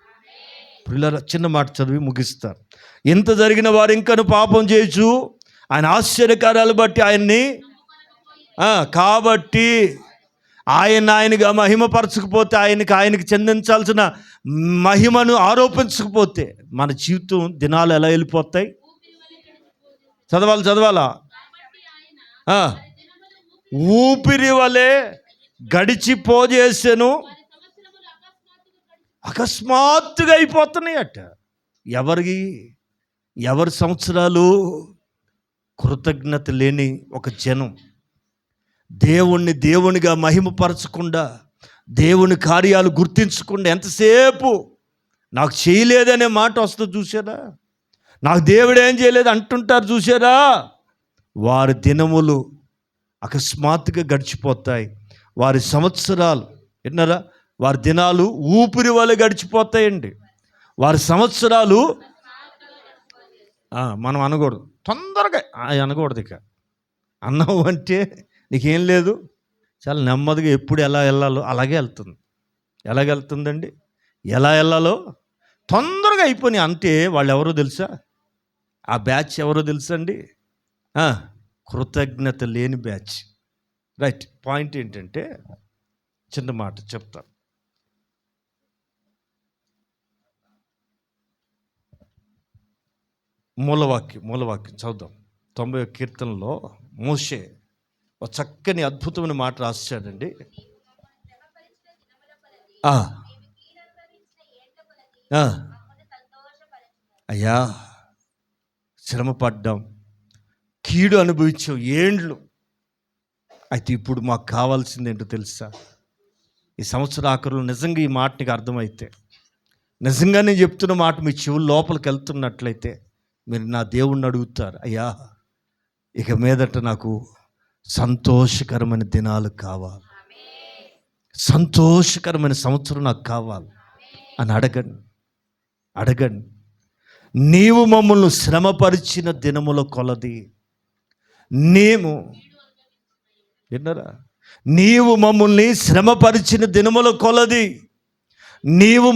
పిల్లల చిన్న మాట చదివి ముగిస్తారు. ఎంత జరిగిన వారు ఇంకను పాపం చేయొచ్చు ఆయన ఆశ్చర్యకార్యాలు బట్టి ఆయన్ని. కాబట్టి ఆయనగా మహిమపరచకపోతే, ఆయనకి చెందించాల్సిన మహిమను ఆరోపించకపోతే మన జీవితం దినాలు ఎలా వెళ్ళిపోతాయి? చదవాలా? ఊపిరి వలె గడిచిపోజేసెను, అకస్మాత్తుగా అయిపోతున్నాయి అట. ఎవరి సంవత్సరాలు? కృతజ్ఞత లేని ఒక జనం, దేవునిగా మహిమపరచకుండా, దేవుని కార్యాలు గుర్తించకుండా ఎంతసేపు నాకు చేయలేదనే మాట వస్తుంది చూసారా, నాకు దేవుడు ఏం చేయలేదు అంటుంటారు చూసారా, వారి దినములు అకస్మాత్తుగా గడిచిపోతాయి. వారి సంవత్సరాలు విన్నారా, వారి దినాలు ఊపిరి వల్ల గడిచిపోతాయండి. వారి సంవత్సరాలు మనం అనకూడదు, తొందరగా అనకూడదు. ఇక అన్నావు అంటే నీకేం లేదు, చాలా నెమ్మదిగా ఎప్పుడు ఎలా వెళ్ళాలో అలాగే వెళ్తుంది. ఎలాగెళ్తుందండి, ఎలా వెళ్ళాలో తొందరగా అయిపోయి. అంటే వాళ్ళు ఎవరో తెలుసా, ఆ బ్యాచ్ ఎవరో తెలుసా అండి, కృతజ్ఞత లేని బ్యాచ్. రైట్. పాయింట్ ఏంటంటే చిన్న మాట చెప్తాను. మూలవాక్యం చదువుదాం. 90వ కీర్తనలో మోషే ఒక చక్కని అద్భుతమైన మాట రాశాడండి. అయ్యా శ్రమ పడ్డాం, కీడు అనుభవించాం ఏండ్లు. అయితే ఇప్పుడు మాకు కావాల్సింది ఏంటో తెలుసా, ఈ సంవత్సర ఆఖరులు నిజంగా ఈ మాట నీకు అర్థమైతే, నిజంగా నేను చెప్తున్న మాట మీ చెవుల లోపలికి వెళ్తున్నట్లయితే మీరు నా దేవుణ్ణి అడుగుతారు, అయ్యా ఇక మీదట నాకు సంతోషకరమైన దినాలు కావాలి, సంతోషకరమైన సంవత్సరం నాకు కావాలి అని అడగండి. నీవు మమ్మల్ని శ్రమపరిచిన దినముల కొలది విన్నారా, నీవు మమ్మల్ని శ్రమపరిచిన దినముల కొలది నీవు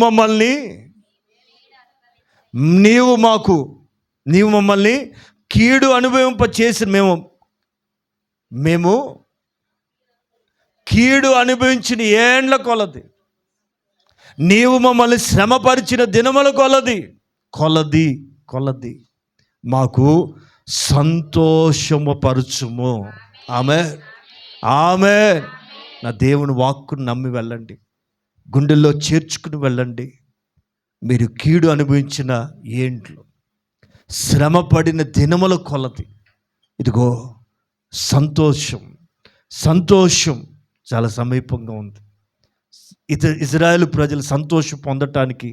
మమ్మల్ని కీడు అనుభవింప చేసి మేము కీడు అనుభవించిన ఏండ్ల కొలది, నీవు మమ్మల్ని శ్రమపరిచిన దినముల కొలది మాకు సంతోషము పరచుము. ఆమె నా దేవుని వాక్కును నమ్మి వెళ్ళండి, గుండెల్లో చేర్చుకుని వెళ్ళండి. మీరు కీడు అనుభవించిన ఏండ్లు, శ్రమపడిన దినముల కొలది, ఇదిగో సంతోషం చాలా సమీపంగా ఉంది. ఇజ్రాయేలు ప్రజలు సంతోషం పొందటానికి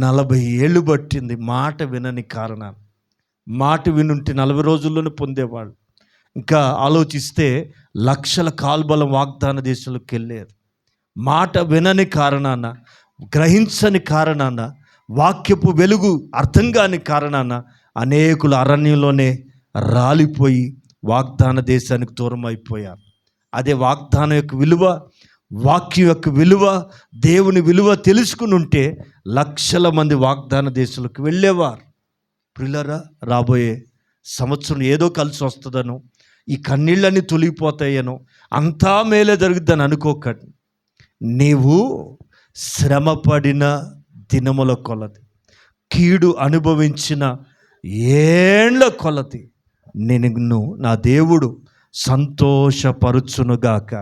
40 ఏళ్ళు పట్టింది. మాట వినని కారణాలు, మాట వినుంటే 40 రోజుల్లోనే పొందేవాళ్ళు. ఇంకా ఆలోచిస్తే లక్షల కాల్బలం వాగ్దాన దేశంలోకి వెళ్ళారు. మాట వినని కారణాన, గ్రహించని కారణాన, వాక్యపు వెలుగు అర్థం కాని కారణాన అనేకులు అరణ్యంలోనే రాలిపోయి వాగ్దాన దేశానికి దూరం అయిపోయారు. అదే వాగ్దానం యొక్క విలువ, వాక్యం యొక్క విలువ, దేవుని విలువ తెలుసుకుని ఉంటే లక్షల మంది వాగ్దాన దేశాలకు వెళ్ళేవారు. ప్రియులారా, రాబోయే సంవత్సరం ఏదో కలిసి వస్తుందనో, ఈ కన్నీళ్ళన్నీ తొలిగిపోతాయనో, అంతా మేలే జరుగుద్దని అనుకోకండి. నీవు శ్రమపడిన దినముల కొలది, కీడు అనుభవించిన ఏండ్ల కొలది నిన్ను నా దేవుడు సంతోషపరుచునుగాక.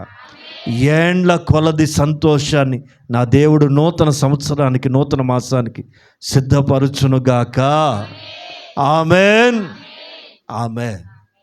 ఏండ్ల కొలది సంతోషాన్ని నా దేవుడు నూతన సంవత్సరానికి, నూతన మాసానికి సిద్ధపరుచునుగాక. ఆమెన్.